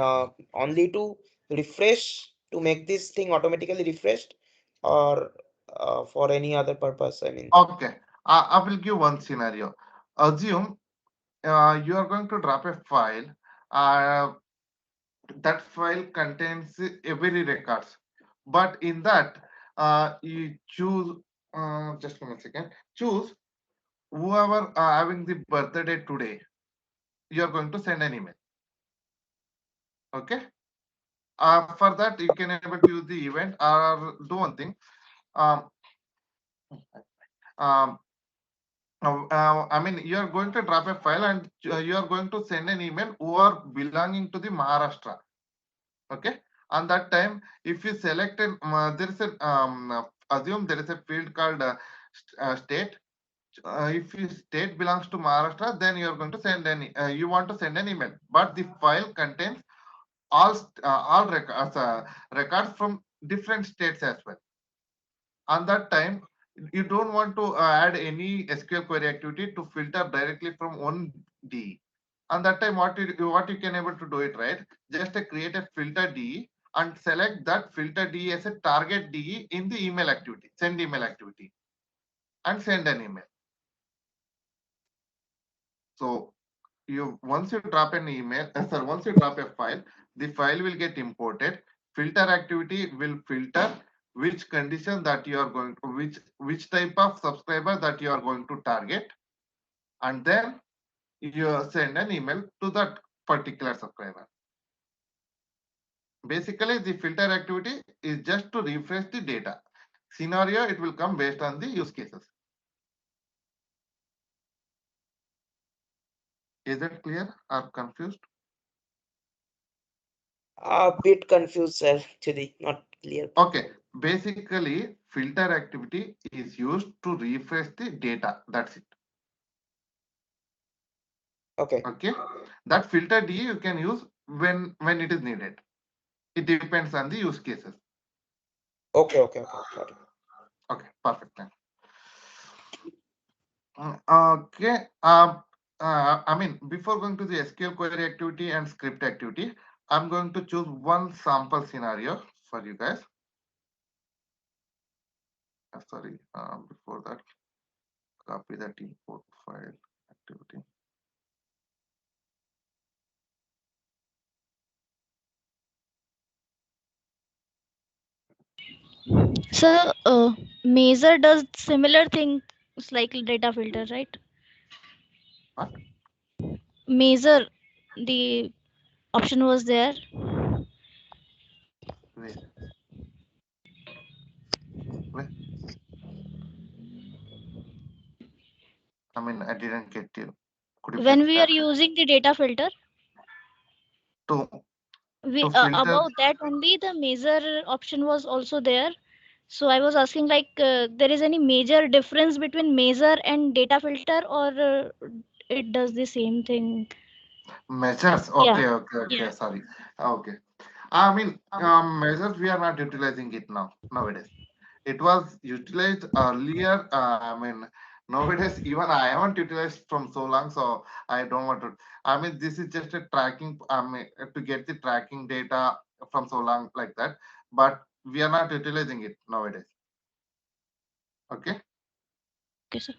B: only to refresh, to make this thing automatically refreshed, or for any other purpose? I mean,
C: Okay. I will give one scenario. Assume you are going to drop a file. That file contains every records, but in that you choose. Just one second. Choose whoever having the birthday today. You are going to send an email. Okay. For that, you can able to use the event or do one thing. Um, um, I mean, you are going to drop a file and you are going to send an email who are belonging to the Maharashtra. Okay. On that time, if you select there is a assume there is a field called state. If your state belongs to Maharashtra, then you are going to send you want to send an email, but the file contains all records from different states as well. On that time, you don't want to add any SQL query activity to filter directly from one DE. On that time, what you can able to do it, right? Just create a filter DE and select that filter DE as a target DE in the email activity, send email activity, and send an email. So once you drop an email, once you drop a file, the file will get imported. Filter activity will filter which condition that you are going to, which type of subscriber that you are going to target, and then you send an email to that particular subscriber. Basically, the filter activity is just to refresh the data. Scenario, it will come based on the use cases. Is that clear or confused?
B: a bit confused, sir. Actually, not clear.
C: Okay. Basically, filter activity is used to refresh the data. That's it.
B: Okay.
C: Okay. That filter D you can use when it is needed. It depends on the use cases.
B: Okay. Got it.
C: Okay. Perfect. Okay. I mean, before going to the SQL query activity and script activity, I'm going to choose one sample scenario for you guys. Sorry. Before that, copy that import file activity.
D: So Measure does similar things like data filter, right?
C: What?
D: Measure, the option was there.
C: Wait. I mean, I didn't get you. Could you
D: When
C: please
D: we are
C: clarify?
D: using the data filter,
C: To
D: we
C: to filter.
D: about that only the measure option was also there. So I was asking like there is any major difference between measure and data filter, or it does the same thing?
C: Measures.
D: Yeah.
C: Okay. Sorry. Okay. I mean, measures we are not utilizing it nowadays. It was utilized earlier. I mean, nowadays even I haven't utilized from so long, so I don't want to. I mean, this is just a tracking. I mean, to get the tracking data from so long like that, but we are not utilizing it nowadays. Okay.
D: Okay, sir.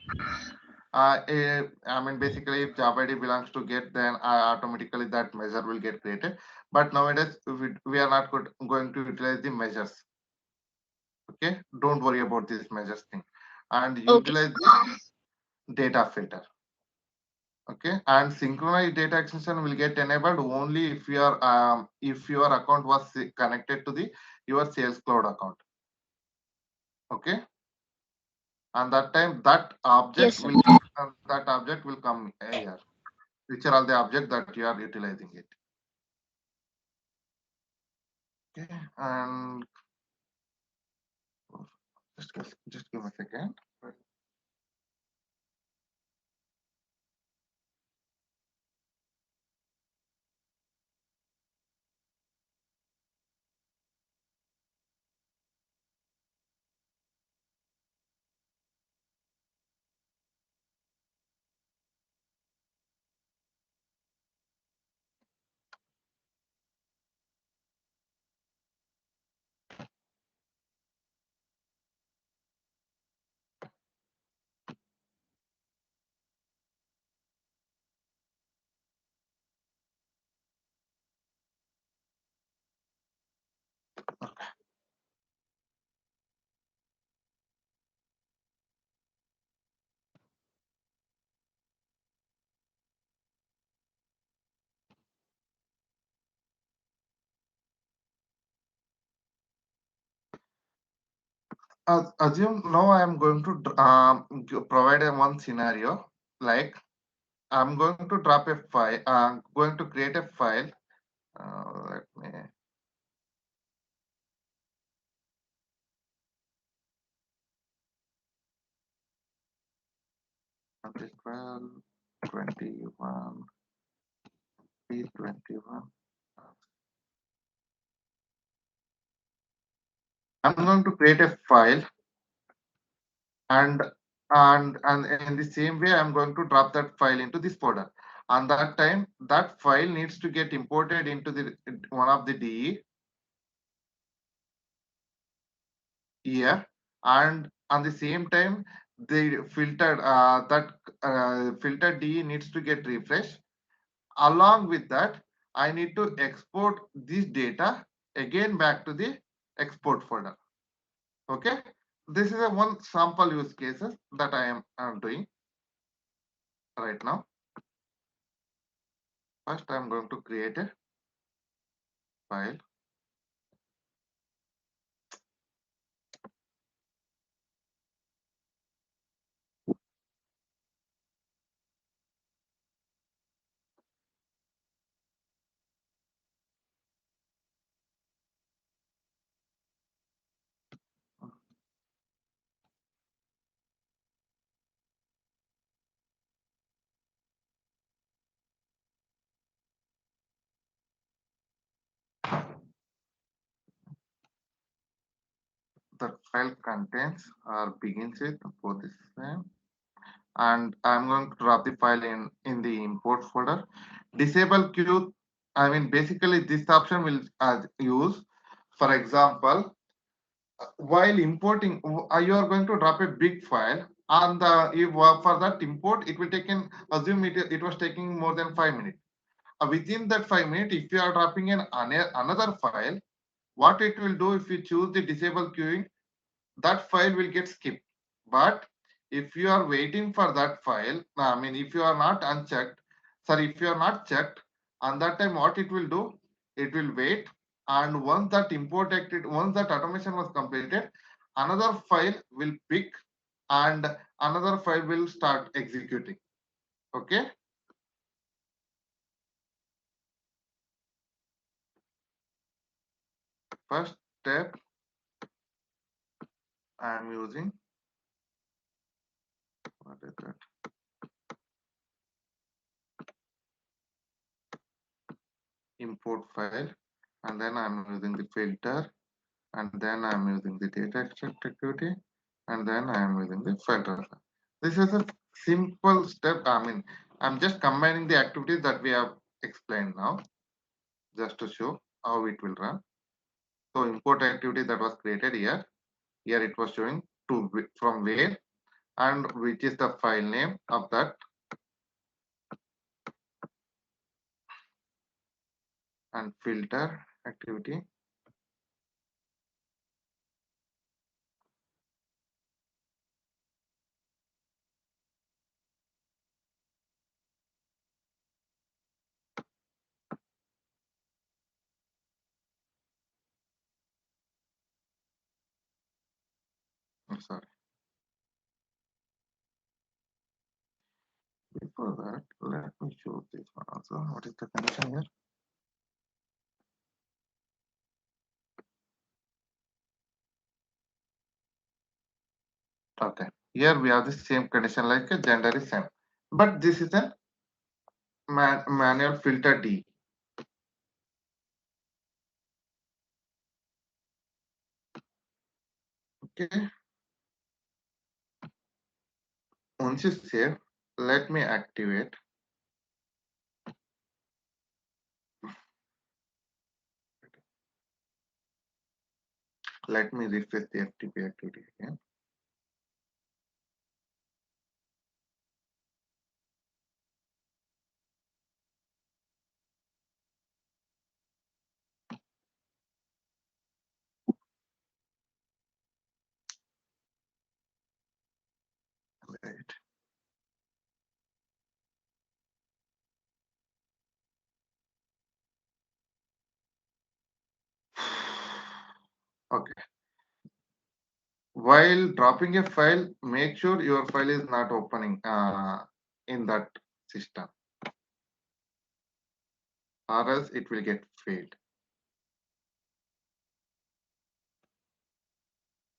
C: I mean, basically, if job ID belongs to get, then automatically that measure will get created. But nowadays, we are not going to utilize the measures. Okay, don't worry about this measures thing, and
D: Okay.
C: utilize the data filter. Okay, and synchronized data extension will get enabled only if your account was connected to the your Sales Cloud account. Okay, and that time that
D: Yes,
C: object
D: sir.
C: will come here. Which are all the objects that you are utilizing it. Okay, and just give a second. Assume now I am going to provide one scenario, like I'm going to drop a file. I'm going to create a file. Let me. Okay, 12, 21, P21. I'm going to create a file, and and in the same way I'm going to drop that file into this folder. And that time that file needs to get imported into the one of the DE here, and on the same time the filtered DE needs to get refreshed. Along with that, I need to export this data again back to the export folder. Okay, this is a one sample use cases that I am doing right now. First, I'm going to create a file. The file contains or begins with both the same, and I'm going to drop the file in the import folder. Disable queue. I mean, basically this option will use, for example, while importing, you are going to drop a big file, and if for that import it will take in, assume it was taking more than 5 minutes. Within that 5 minutes, if you are dropping in another file, what it will do, if you choose the disable queuing, that file will get skipped. But if you are waiting for that file, I mean, if you are not unchecked, sorry, if you are not checked, on that time, what it will do, it will wait. And once that automation was completed, another file will pick and another file will start executing. Okay. first step, I am using, what is that? Import file, and then I'm using the filter, and then I'm using the data extract activity, and then I'm using the file transfer. This is a simple step. I mean, I'm just combining the activities that we have explained now, just to show how it will run. So import activity that was created here. Here it was showing to from where and which is the file name of that, and filter activity. I'm sorry. Before that, let me show this one also. What is the condition here? Okay. Here we have the same condition like a gender is same, but this is a manual filter D. Okay. Once you save, let me activate. Let me refresh the FTP activity again. Right. Okay. While dropping a file, make sure your file is not opening in that system, or else it will get failed.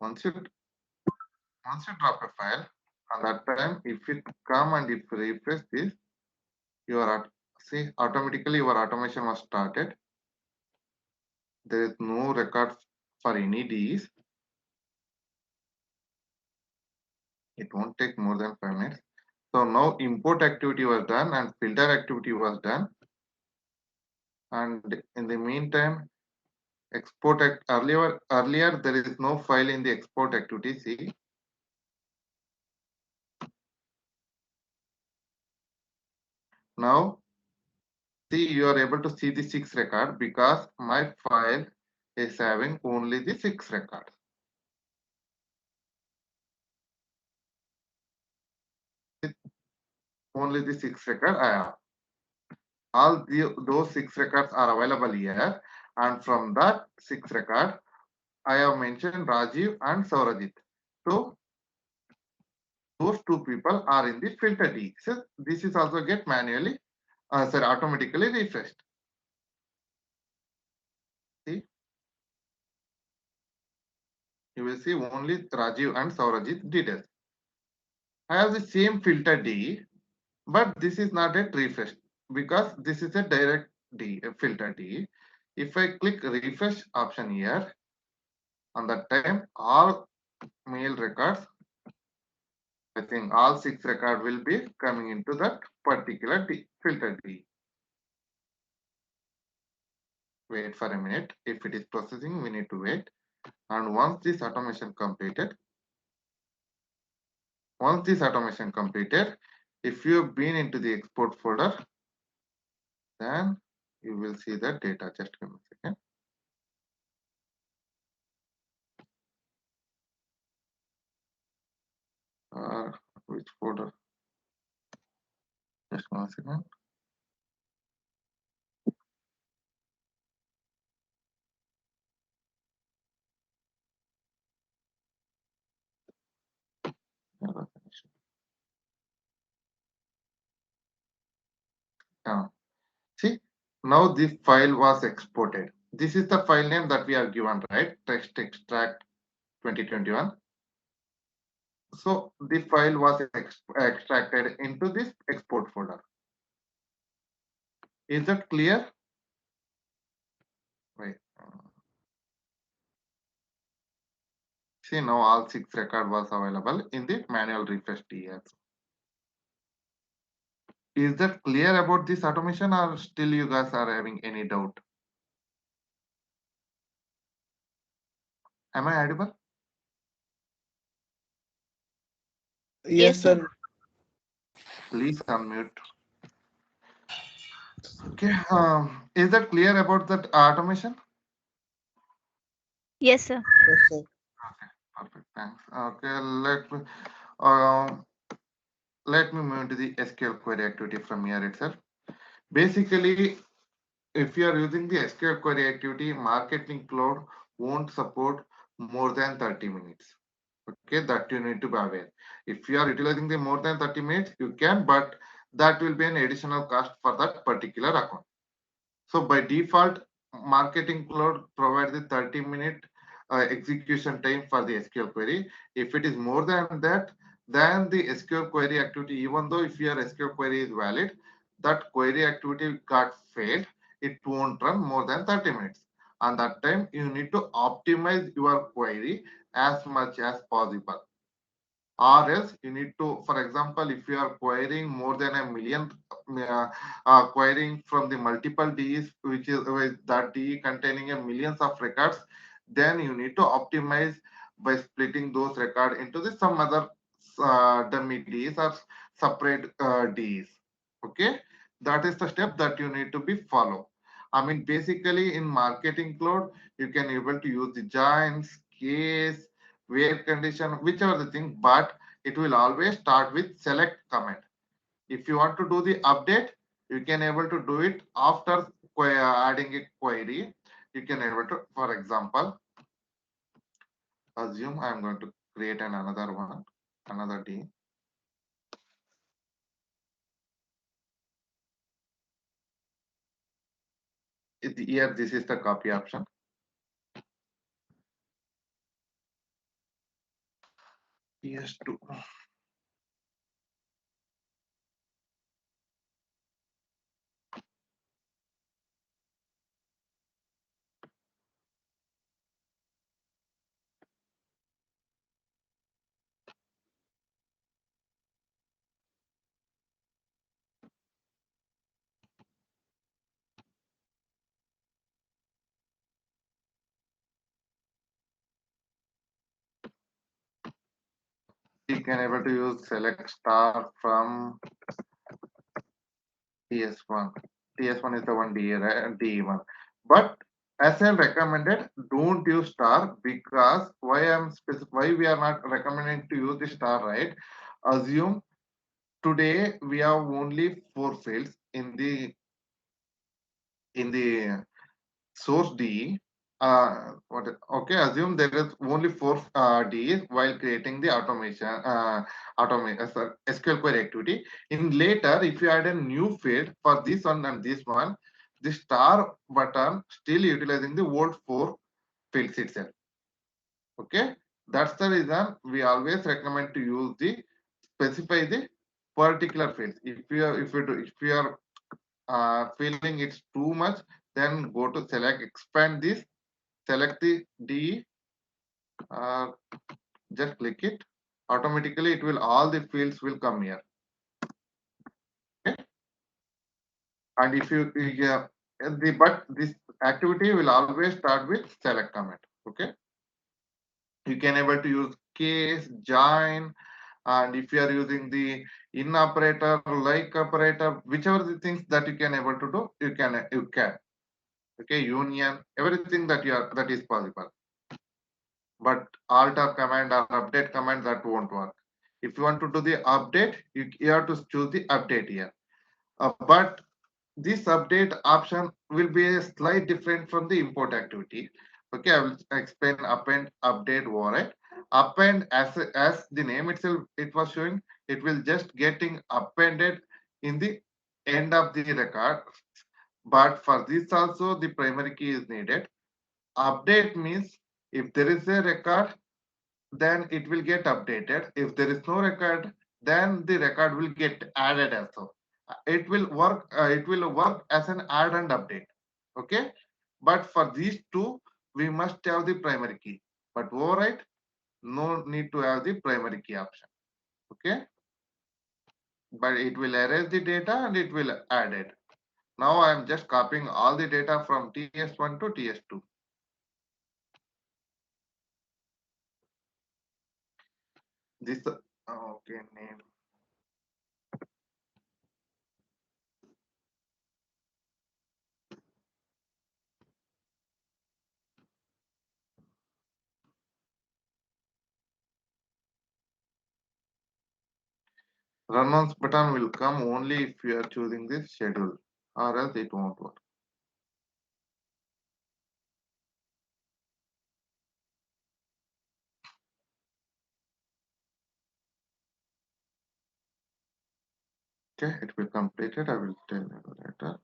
C: Once you drop a file, at that time, if it come and if you refresh this, your see automatically your automation was started. There is no record for any Ds. It won't take more than 5 minutes. So now import activity was done and filter activity was done. And in the meantime, export earlier there is no file in the export activity. See, now see you are able to see the 6 record because my file is having only the 6 records. Only the 6 record I have. All those 6 records are available here, and from that 6 record I have mentioned Rajiv and Saurajit. So those 2 people are in the filter D. So this is also get manually, automatically refreshed. See, you will see only Rajiv and Saurajit details. I have the same filter D, but this is not a refresh because this is a direct D, a filter D. If I click refresh option here, on that time all mail records, I think all 6 records will be coming into that particular D, filter D. Wait for a minute. If it is processing, we need to wait. And once this automation completed, if you have been into the export folder, then you will see the data. Just give me a second. Which folder? Just 1 second. See, now the file was exported. this is the file name that we are given, right? Text extract 2021. So the file was extracted into this export folder. Is that clear? Right. See, now all 6 record was available in the manual refresh TS. Is that clear about this automation, or still you guys are having any doubt? Am I audible?
E: Yes,
D: sir.
E: sir.
C: Please unmute. Okay. Is that clear about that automation?
D: Yes, sir.
E: Yes, sir.
C: Perfect. Thanks. Okay. Um, let me move to the SQL query activity from here itself. Basically, if you are using the SQL query activity, Marketing Cloud won't support more than 30 minutes. Okay, that you need to be aware. If you are utilizing the more than 30 minutes, you can, but that will be an additional cost for that particular account. So by default, Marketing Cloud provides the 30-minute execution time for the SQL query. If it is more than that, then the SQL query activity, even though if your SQL query is valid, that query activity got failed, it won't run more than 30 minutes. And that time you need to optimize your query as much as possible. Or else you need to, for example, if you are querying more than a million, querying from the multiple Ds, which is with that D containing a millions of records, then you need to optimize by splitting those records into the some other dummy Ds or separate Ds. Okay, that is the step that you need to be follow. I mean, basically in Marketing Cloud, you can able to use the joins, case, where condition, whichever the thing, but it will always start with select command. If you want to do the update, you can able to do it after adding a query. You can able to, for example, assume I'm going to create another one, another D. Here, this is the copy option. PS2. You can able to use select star from TS1. TS1 is the one DE, right? DE1. But as I recommended, don't use star, because why we are not recommending to use the star, right? Assume today we have only 4 fields in the source DE. Okay, assume there is only 4 Ds while creating the SQL query activity. In later, if you add a new field for this one and this one, the star button still utilizing the old 4 fields itself. Okay, that's the reason we always recommend to use the specify the particular fields. If you are feeling it's too much, then go to select, expand this, select the D, uh, just click it. Automatically, it will all the fields will come here. Okay? And if you but this activity will always start with select command. Okay, you can able to use case, join, and if you are using the in operator, like operator, whichever the things that you can able to do, you can. Okay, union, everything that is possible. But alter command or update command, that won't work. If you want to do the update, you have to choose the update here. But this update option will be a slight different from the import activity. Okay, I will explain append, update, override. Append, as the name itself it was showing, it will just getting appended in the end of the record. but for this also the primary key is needed. Update means if there is a record, then it will get updated. If there is no record, then the record will get added also. It will work. It will work as an add and update. Okay, but for these two, we must have the primary key. But override, no need to have the primary key option. Okay, but it will erase the data and it will add it. Now I am just copying all the data from TS1 to TS2. This okay name. Run once button will come only if you are choosing this schedule, or else it won't work. Okay, it will complete it. I will tell you later.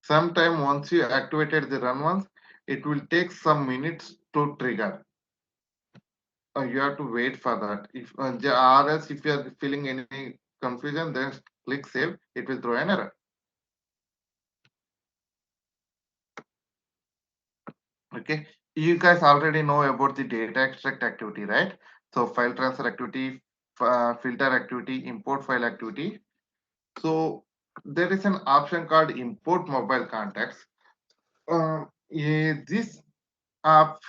C: Sometime once you activated the run once, it will take some minutes to trigger. You have to wait for that. If or else if you are feeling any confusion, then click save. It will throw an error. Okay, you guys already know about the data extract activity, right? So file transfer activity, filter activity, import file activity. So there is an option called import mobile contacts. This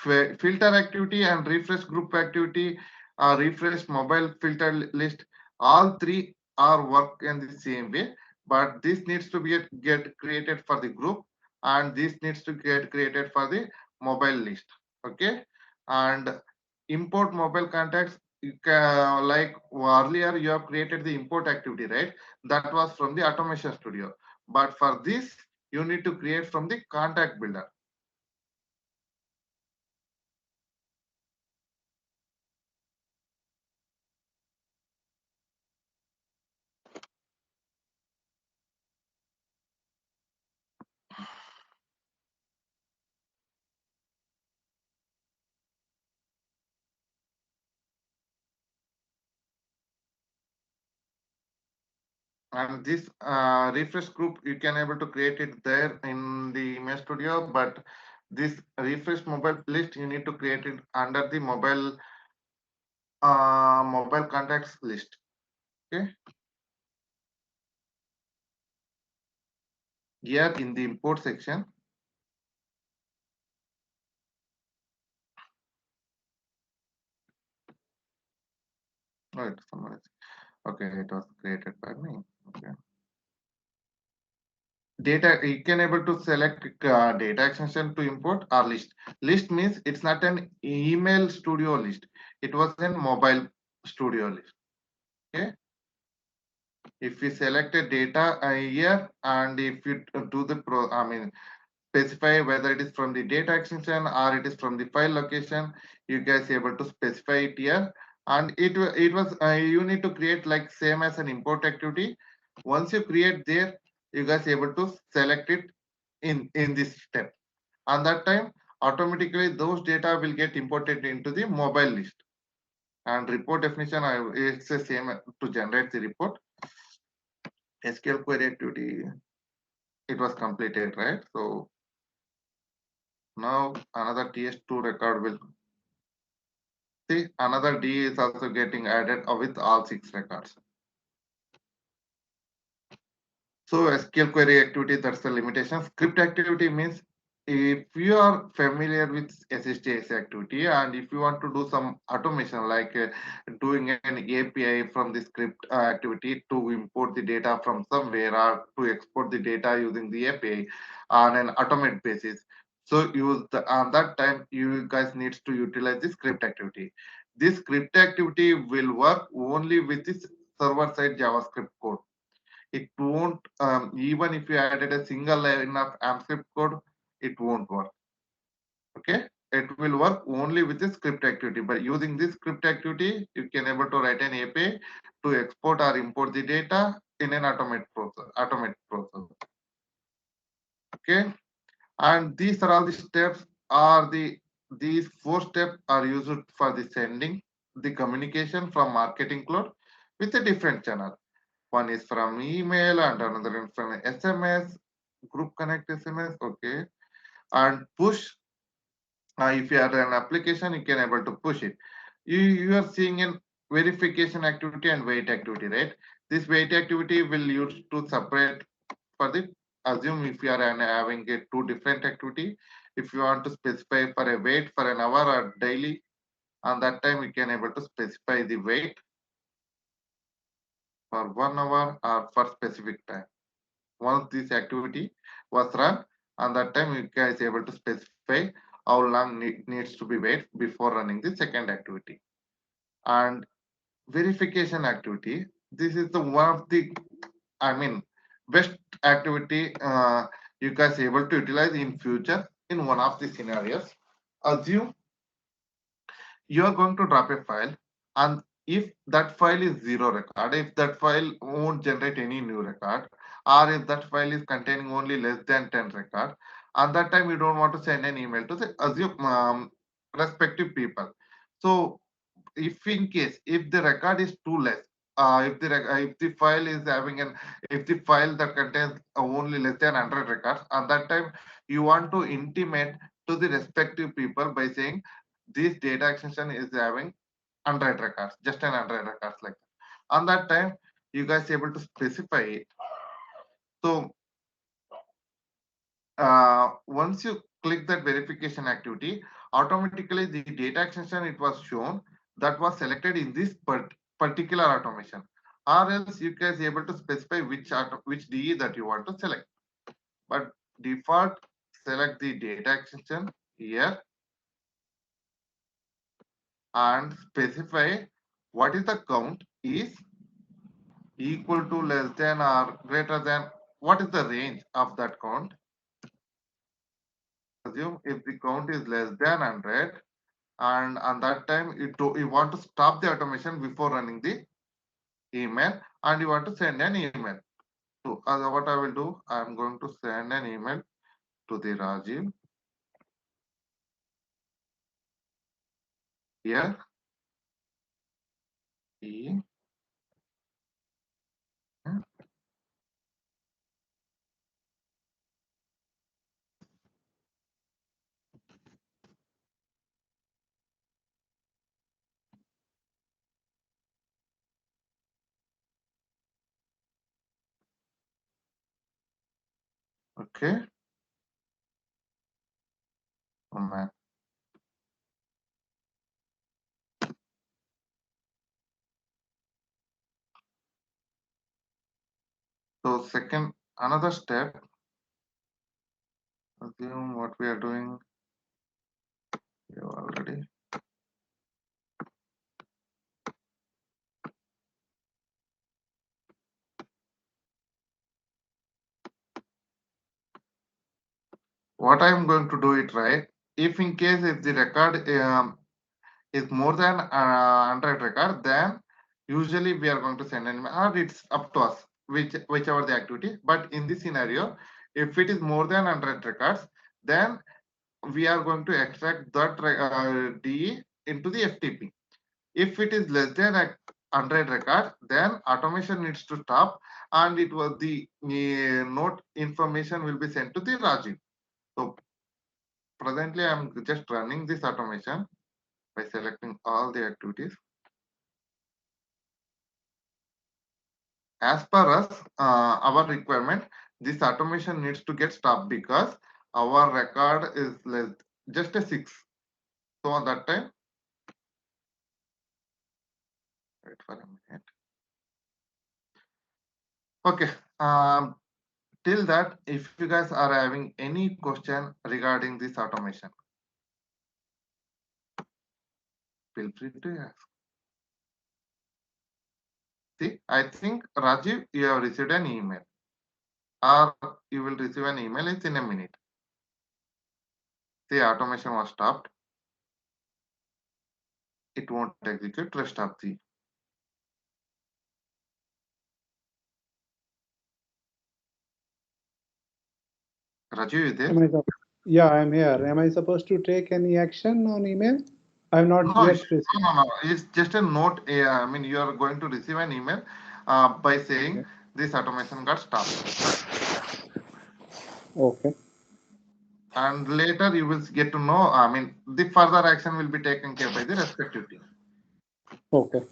C: filter activity and refresh group activity, refresh mobile filter list, all three are work in the same way, but this needs to be get created for the group and this needs to get created for the mobile list. Okay, and import mobile contacts, like earlier you have created the import activity, right? That was from the automation studio, but for this you need to create from the contact builder. And this refresh group you can able to create it there in the image studio, but this refresh mobile list you need to create it under the mobile contacts list. Okay, here in the import section, right, someone is, okay, it was created by me. Okay, data you can able to select data extension to import or list. List means it's not an email studio list, it was a mobile studio list. Okay, if we select a data here and if you do the specify whether it is from the data extension or it is from the file location, you guys able to specify it here. And it was you need to create like same as an import activity. Once you create there, you guys able to select it in this step, and that time automatically those data will get imported into the mobile list. And report definition, it's the same to generate the report. SQL query activity, it was completed, right? So now another TS2 record will see, another D is also getting added with all 6 records. So SQL query activity, that's the limitation. Script activity means if you are familiar with SSJS activity and if you want to do some automation like doing an API from the script activity to import the data from somewhere or to export the data using the API on an automate basis. So use the, on that time you guys needs to utilize the script activity. This script activity will work only with this server side JavaScript code. It won't, even if you added a single line of AMP code, it won't work. Okay, it will work only with the script activity. But using this script activity, you can able to write an API to export or import the data in an automate process. Okay, and these are all the steps are these 4 steps are used for the sending the communication from marketing cloud with a different channel. One is from email and another is from SMS, group connect SMS, okay, and push. If you are an application, you can able to push it. You are seeing in verification activity and wait activity, right? This wait activity will use to separate for the assume if you are having a two different activity. If you want to specify for a wait for an hour or daily, on that time you can able to specify the wait for 1 hour or for specific time. Once this activity was run, on that time you guys able to specify how long needs to be wait before running the second activity. And verification activity, this is the one of the, I mean, best activity you guys able to utilize in future in one of the scenarios. Assume you are going to drop a file, and if that file is zero record, if that file won't generate any new record, or if that file is containing only less than 10 record, at that time you don't want to send an email to the assume respective people. So if in case if the record is too less, if the file is having an if the file that contains only less than 100 records, at that time you want to intimate to the respective people by saying this data extension is having 100 records, just an 100 records like that. On that time you guys able to specify it. So once you click that verification activity, automatically the data extension it was shown that was selected in this particular automation, or else you guys able to specify which DE that you want to select. But default select the data extension here and specify what is the count is equal to less than or greater than what is the range of that count. Assume if the count is less than 100, and on that time you want to stop the automation before running the email, and you want to send an email to what I will do, I'm going to send an email to the Rajiv here. E, okay, oh man. So second another step, assume what we are doing you already. What I'm going to do it right, if in case if the record is more than 100 record, then usually we are going to send an email, or it's up to us whichever the activity. But in this scenario, if it is more than 100 records, then we are going to extract that DE into the FTP. If it is less than 100 records, then automation needs to stop, and it was the note information will be sent to the Rajiv. So presently I'm just running this automation by selecting all the activities. As per us, our requirement, this automation needs to get stopped because our record is less, just a 6. So at that time, wait for a minute. Okay. Till that, if you guys are having any question regarding this automation, feel free to ask. See, I think Rajiv, you have received an email, or you will receive an email in a minute. The automation was stopped. It won't execute rest of the. Raju, you there?
A: Yeah, I'm here. Am I supposed to take any action on email? I've not
C: No,
A: yet received.
C: no. It's just a note. I mean, you are going to receive an email by saying
A: Okay.
C: this automation got stopped.
A: Okay.
C: And later you will get to know, I mean, the further action will be taken care by the respective team.
A: Okay.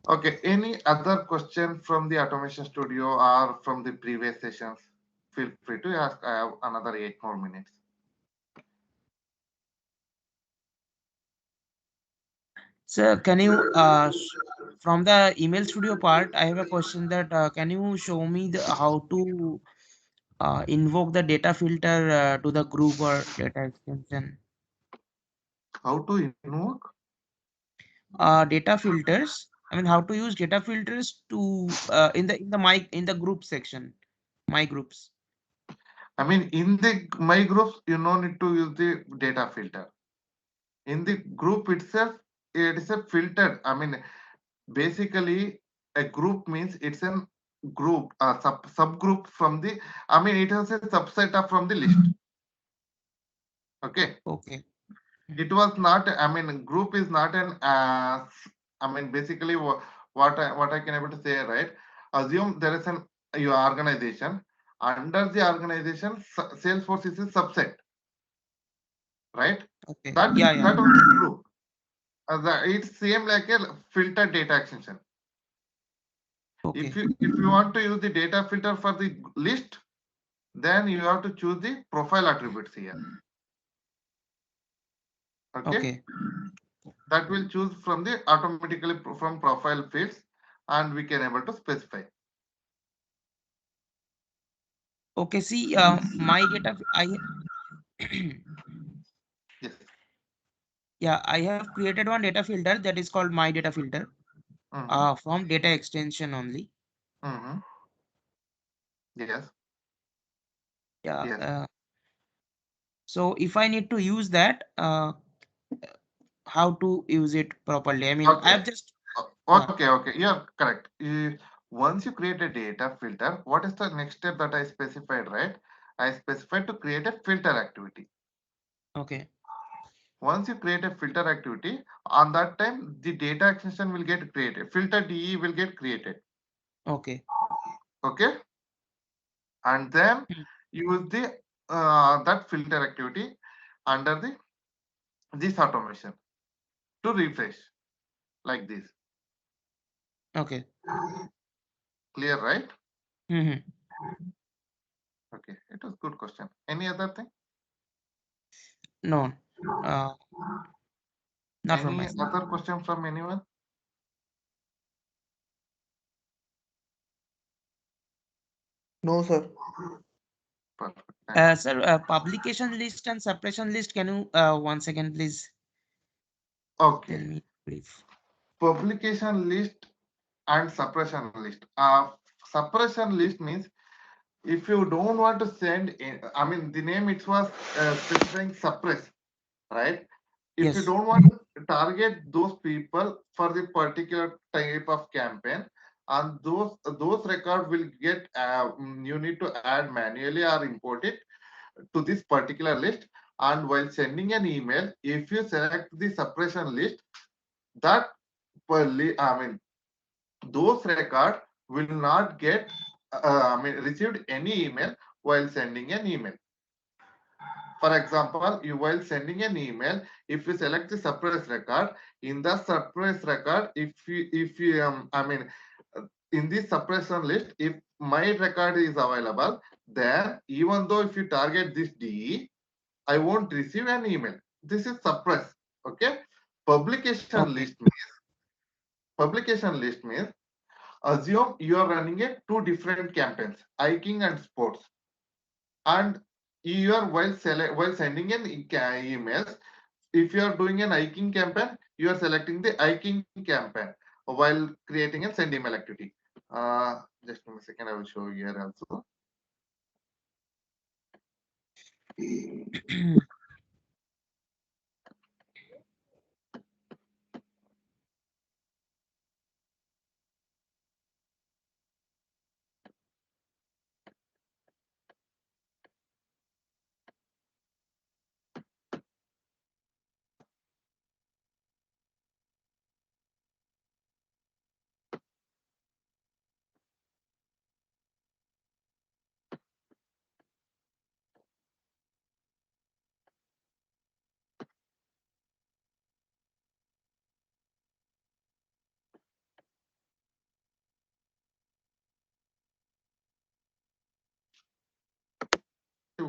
C: Okay, any other question from the Automation Studio or from the previous sessions? Feel free to ask. I have another 8 more minutes.
B: Sir, can you from the email studio part, I have a question that can you show me how to invoke the data filter to the group or data extension?
C: How to invoke?
B: Data filters. I mean, how to use data filters to in the group section, my groups.
C: I mean, in the my groups, you no need to use the data filter. In the group itself, it is a filtered. I mean, basically, a group means it's a group, a subgroup from the. I mean, it has a subset of from the list. Okay.
B: Okay.
C: It was not. I mean, group is not an. I mean, basically, what I can able to say, right? Assume there is an your organization. Under the organization, Salesforce is a subset, right?
B: Okay.
C: That
B: Yeah.
C: that was the group. It's same like a filtered data extension.
B: Okay.
C: If you want to use the data filter for the list, then you have to choose the profile attributes here. Okay. That will choose from the automatically from profile fields, and we can able to specify.
B: Okay. See, my data.
C: Yes.
B: Yeah, I have created one data filter that is called my data filter. From data extension only.
C: Yes.
B: Yeah.
C: Yes.
B: So if I need to use that, how to use it properly? I mean,
C: Okay.
B: I've just.
C: Okay. You're correct. Once you create a data filter, what is the next step that I specified, right? I specified to create a filter activity.
B: Okay.
C: Once you create a filter activity, on that time, the data extension will get created. Filter DE will get created.
B: Okay.
C: Okay. And then use the that filter activity under the this automation to refresh like this.
B: Okay.
C: Clear, right?
B: Mm-hmm.
C: Okay, it was good question. Any other thing?
B: No. Not from my
C: Any
B: side.
C: other question from anyone?
E: No, sir.
C: Perfect.
B: Sir, publication list and suppression list. Can you once again please
C: Okay.
B: tell me brief?
C: Publication list and suppression list. Suppression list means if you don't want to send in, I mean, the name it was specifying suppress, right? If you
B: Yes.
C: don't want to target those people for the particular type of campaign, and those record will get you need to add manually or import it to this particular list. And while sending an email, if you select the suppression list, that I mean, those record will not get I mean received any email while sending an email. For example, you while sending an email, if you select the suppress record, in the suppress record, if you I mean in this suppression list, if my record is available, then even though if you target this DE, I won't receive an email. This is suppress. Okay. Publication list means assume you are running a two different campaigns, hiking and sports, and you are while sending an emails. If you are doing an hiking campaign, you are selecting the hiking campaign while creating a send email activity. Just a second, I will show you here also.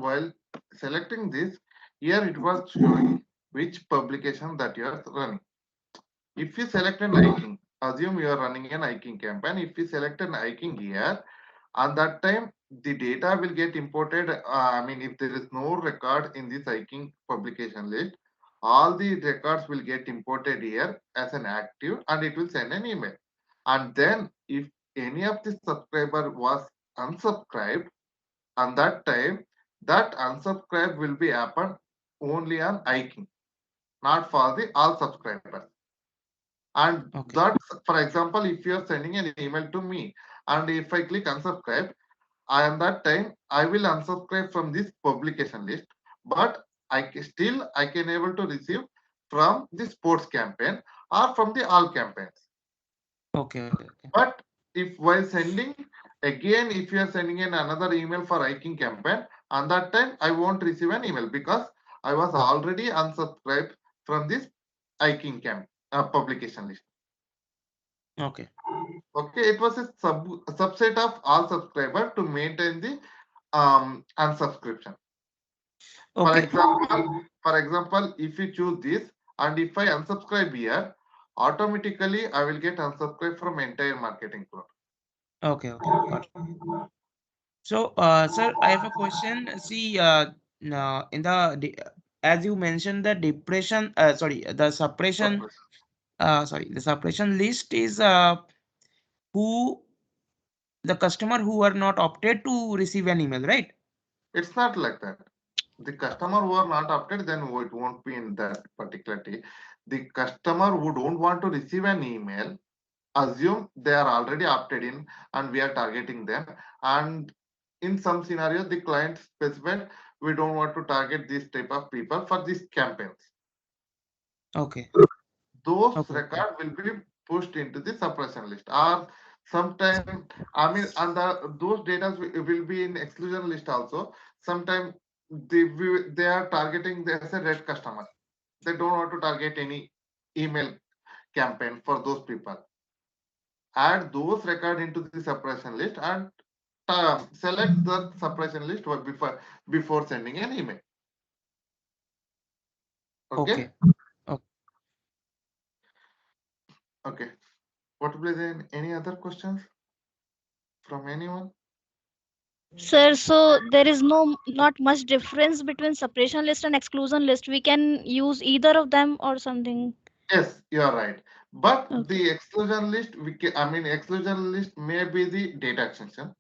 C: while selecting this, here it was showing which publication that you are running. If you select an hiking, assume you are running an hiking campaign. If you select an hiking here, at that time the data will get imported. I mean, if there is no record in this hiking publication list, all the records will get imported here as an active, and it will send an email. And then if any of the subscriber was unsubscribed, and that time that unsubscribe will be happen only on hiking, not for the all subscribers. And
B: Okay.
C: that's, for example, if you're sending an email to me and if I click unsubscribe, I am that time I will unsubscribe from this publication list, but still I can able to receive from the sports campaign or from the all campaigns.
B: Okay.
C: But if while sending again, if you are sending in another email for hiking campaign, on that time I won't receive an email because I was already unsubscribed from this hiking publication list.
B: Okay.
C: Okay, it was a subset of all subscriber to maintain the unsubscription. For
B: Okay.
C: example, if you choose this and if I unsubscribe here, automatically I will get unsubscribed from entire marketing cloud.
B: Okay. Got it. So, sir, I have a question. See, now in the as you mentioned, the depression, sorry, the suppression, sorry, the suppression list is who the customer who are not opted to receive an email, right?
C: It's not like that. The customer who are not opted, then it won't be in that particular day. The customer who don't want to receive an email, assume they are already opted in and we are targeting them. And in some scenarios, the client specified we don't want to target this type of people for these campaigns.
B: Okay.
C: Those
B: Okay.
C: records will be pushed into the suppression list, or sometime, I mean, and those data will be in exclusion list also. Sometimes they are targeting as a red customer. They don't want to target any email campaign for those people. Add those record into the suppression list and select the suppression list before sending an email. Okay. Okay. What will be any other questions from anyone?
D: Sir, so there is not much difference between suppression list and exclusion list. We can use either of them or something.
C: Yes, you are right. But
D: Okay.
C: the exclusion list, exclusion list may be the data extension,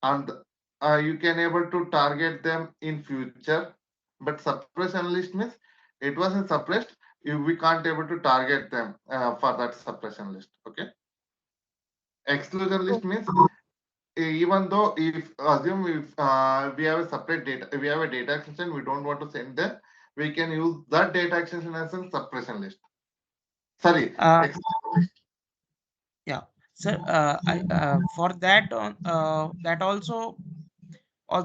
C: and you can able to target them in future. But suppression list means it wasn't suppressed. We can't able to target them for that suppression list. Okay. Exclusion list means even though if assume if we have a separate data, we have a data extension, we don't want to send them, we can use that data extension as a suppression list. Sorry,
B: Yeah, sir. I for that on that also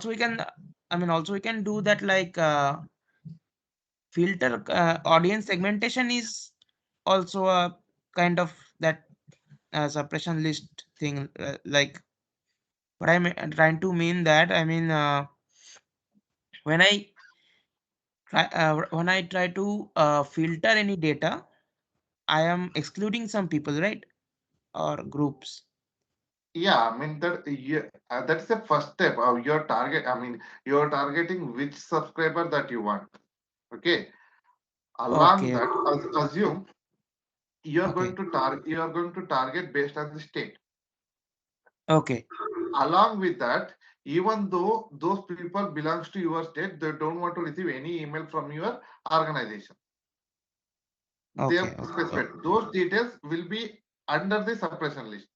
B: we can. I mean, also we can do that like filter audience segmentation is also a kind of that suppression list thing. Like what I'm trying to mean that I mean when I try to filter any data, I am excluding some people, right, or groups.
C: yeah, I mean that's the first step of your target. I mean, you're targeting which subscriber that you want. Okay. Along
B: Okay.
C: that, assume you're
B: Okay.
C: going to target based on the state.
B: Okay.
C: Along with that, even though those people belongs to your state, they don't want to receive any email from your organization. They
B: Okay.
C: have specified those details will be under the suppression list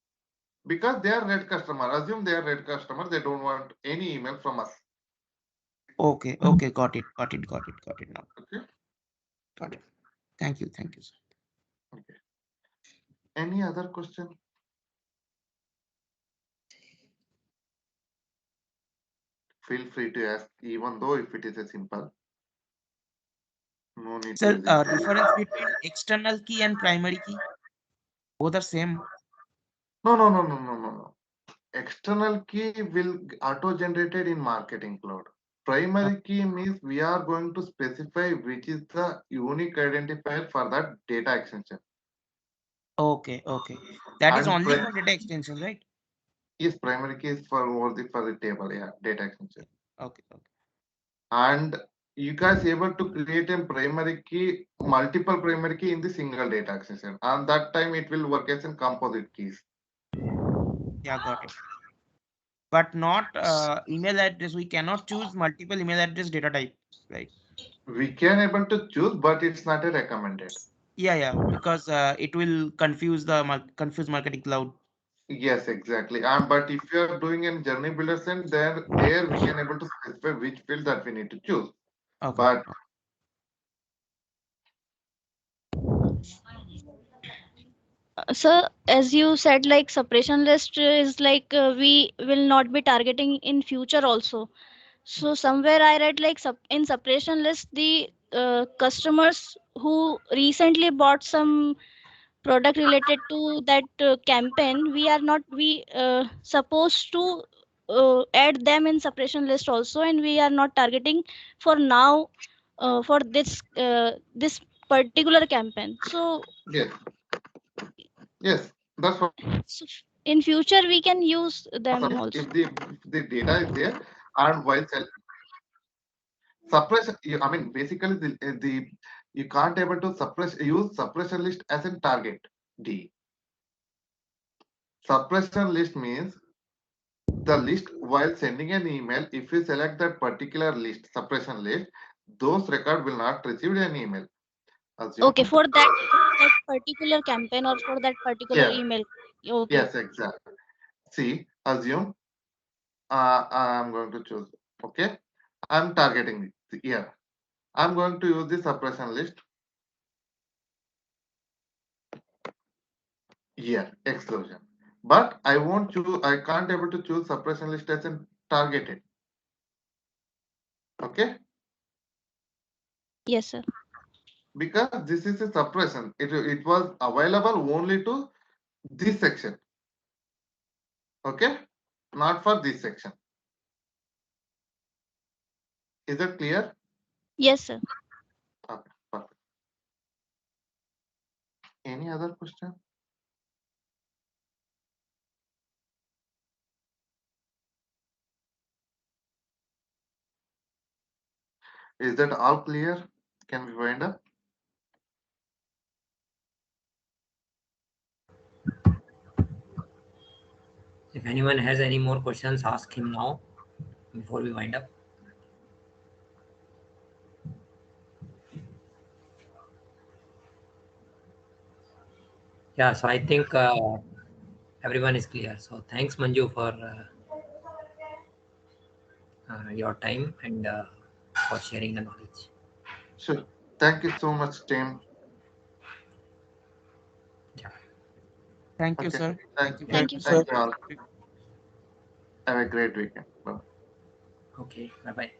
C: because they are red customer. Assume they are red customer. They don't want any email from us.
B: Okay. Got it now.
C: Okay.
B: Got it. Thank you, sir.
C: Okay. Any other question? Feel free to ask, even though if it is a simple. No need to
B: Sir,
C: use it.
B: difference between external key and primary key, both are same.
C: No. External key will auto generated in marketing cloud. primary key means we are going to specify which is the unique identifier for that data extension.
B: Okay, okay. That is
C: And
B: only
C: pri-
B: for data extension, right?
C: Yes, primary key is for the table, yeah, data extension.
B: Okay, okay.
C: And you guys able to create a primary key, multiple primary key in the single data extension. And that time it will work as in composite keys.
B: Yeah, got it. But not email address. We cannot choose multiple email address data type, right?
C: We can able to choose, but it's not a recommended.
B: Yeah, yeah, because it will confuse the confuse marketing cloud.
C: Yes, exactly. But if you are doing in journey builder send, there we can able to specify which field that we need to choose.
B: Okay.
C: But
D: So as you said, like separation list is like we will not be targeting in future also. So somewhere I read like in separation list the customers who recently bought some product related to that campaign, we are not we supposed to add them in separation list also, and we are not targeting for now for this particular campaign. So
C: yes, yes, that's what.
D: so in future we can use them also.
C: If the data is there, and while suppress, I mean basically the you can't able to use suppression list as a target D. Suppression list means the list while sending an email, if you select that particular list, suppression list, those record will not receive an email. Assume.
D: Okay, for that particular campaign or for that particular
C: Yeah.
D: email. Okay.
C: Yes, exactly. See, assume I'm going to choose. Okay, I'm targeting it here. I'm going to use the suppression list here, exclusion. But I won't choose. I can't able to choose suppression list as in targeted. Okay,
D: Yes, sir.
C: because this is a suppression. It was available only to this section. Okay, not for this section. Is that clear?
D: Yes, sir.
C: Okay, perfect. Any other question? Is that all clear? Can we wind up?
F: If anyone has any more questions, ask him now before we wind up. Yeah, so I think everyone is clear. So thanks, Manju, for your time and for sharing the knowledge.
C: Sure. Thank you so much, team.
F: Yeah.
B: Thank you,
C: Okay.
B: sir.
C: Thank
D: Thank you,
C: Thank you all. Have a great weekend. Bye.
F: Okay. Bye bye.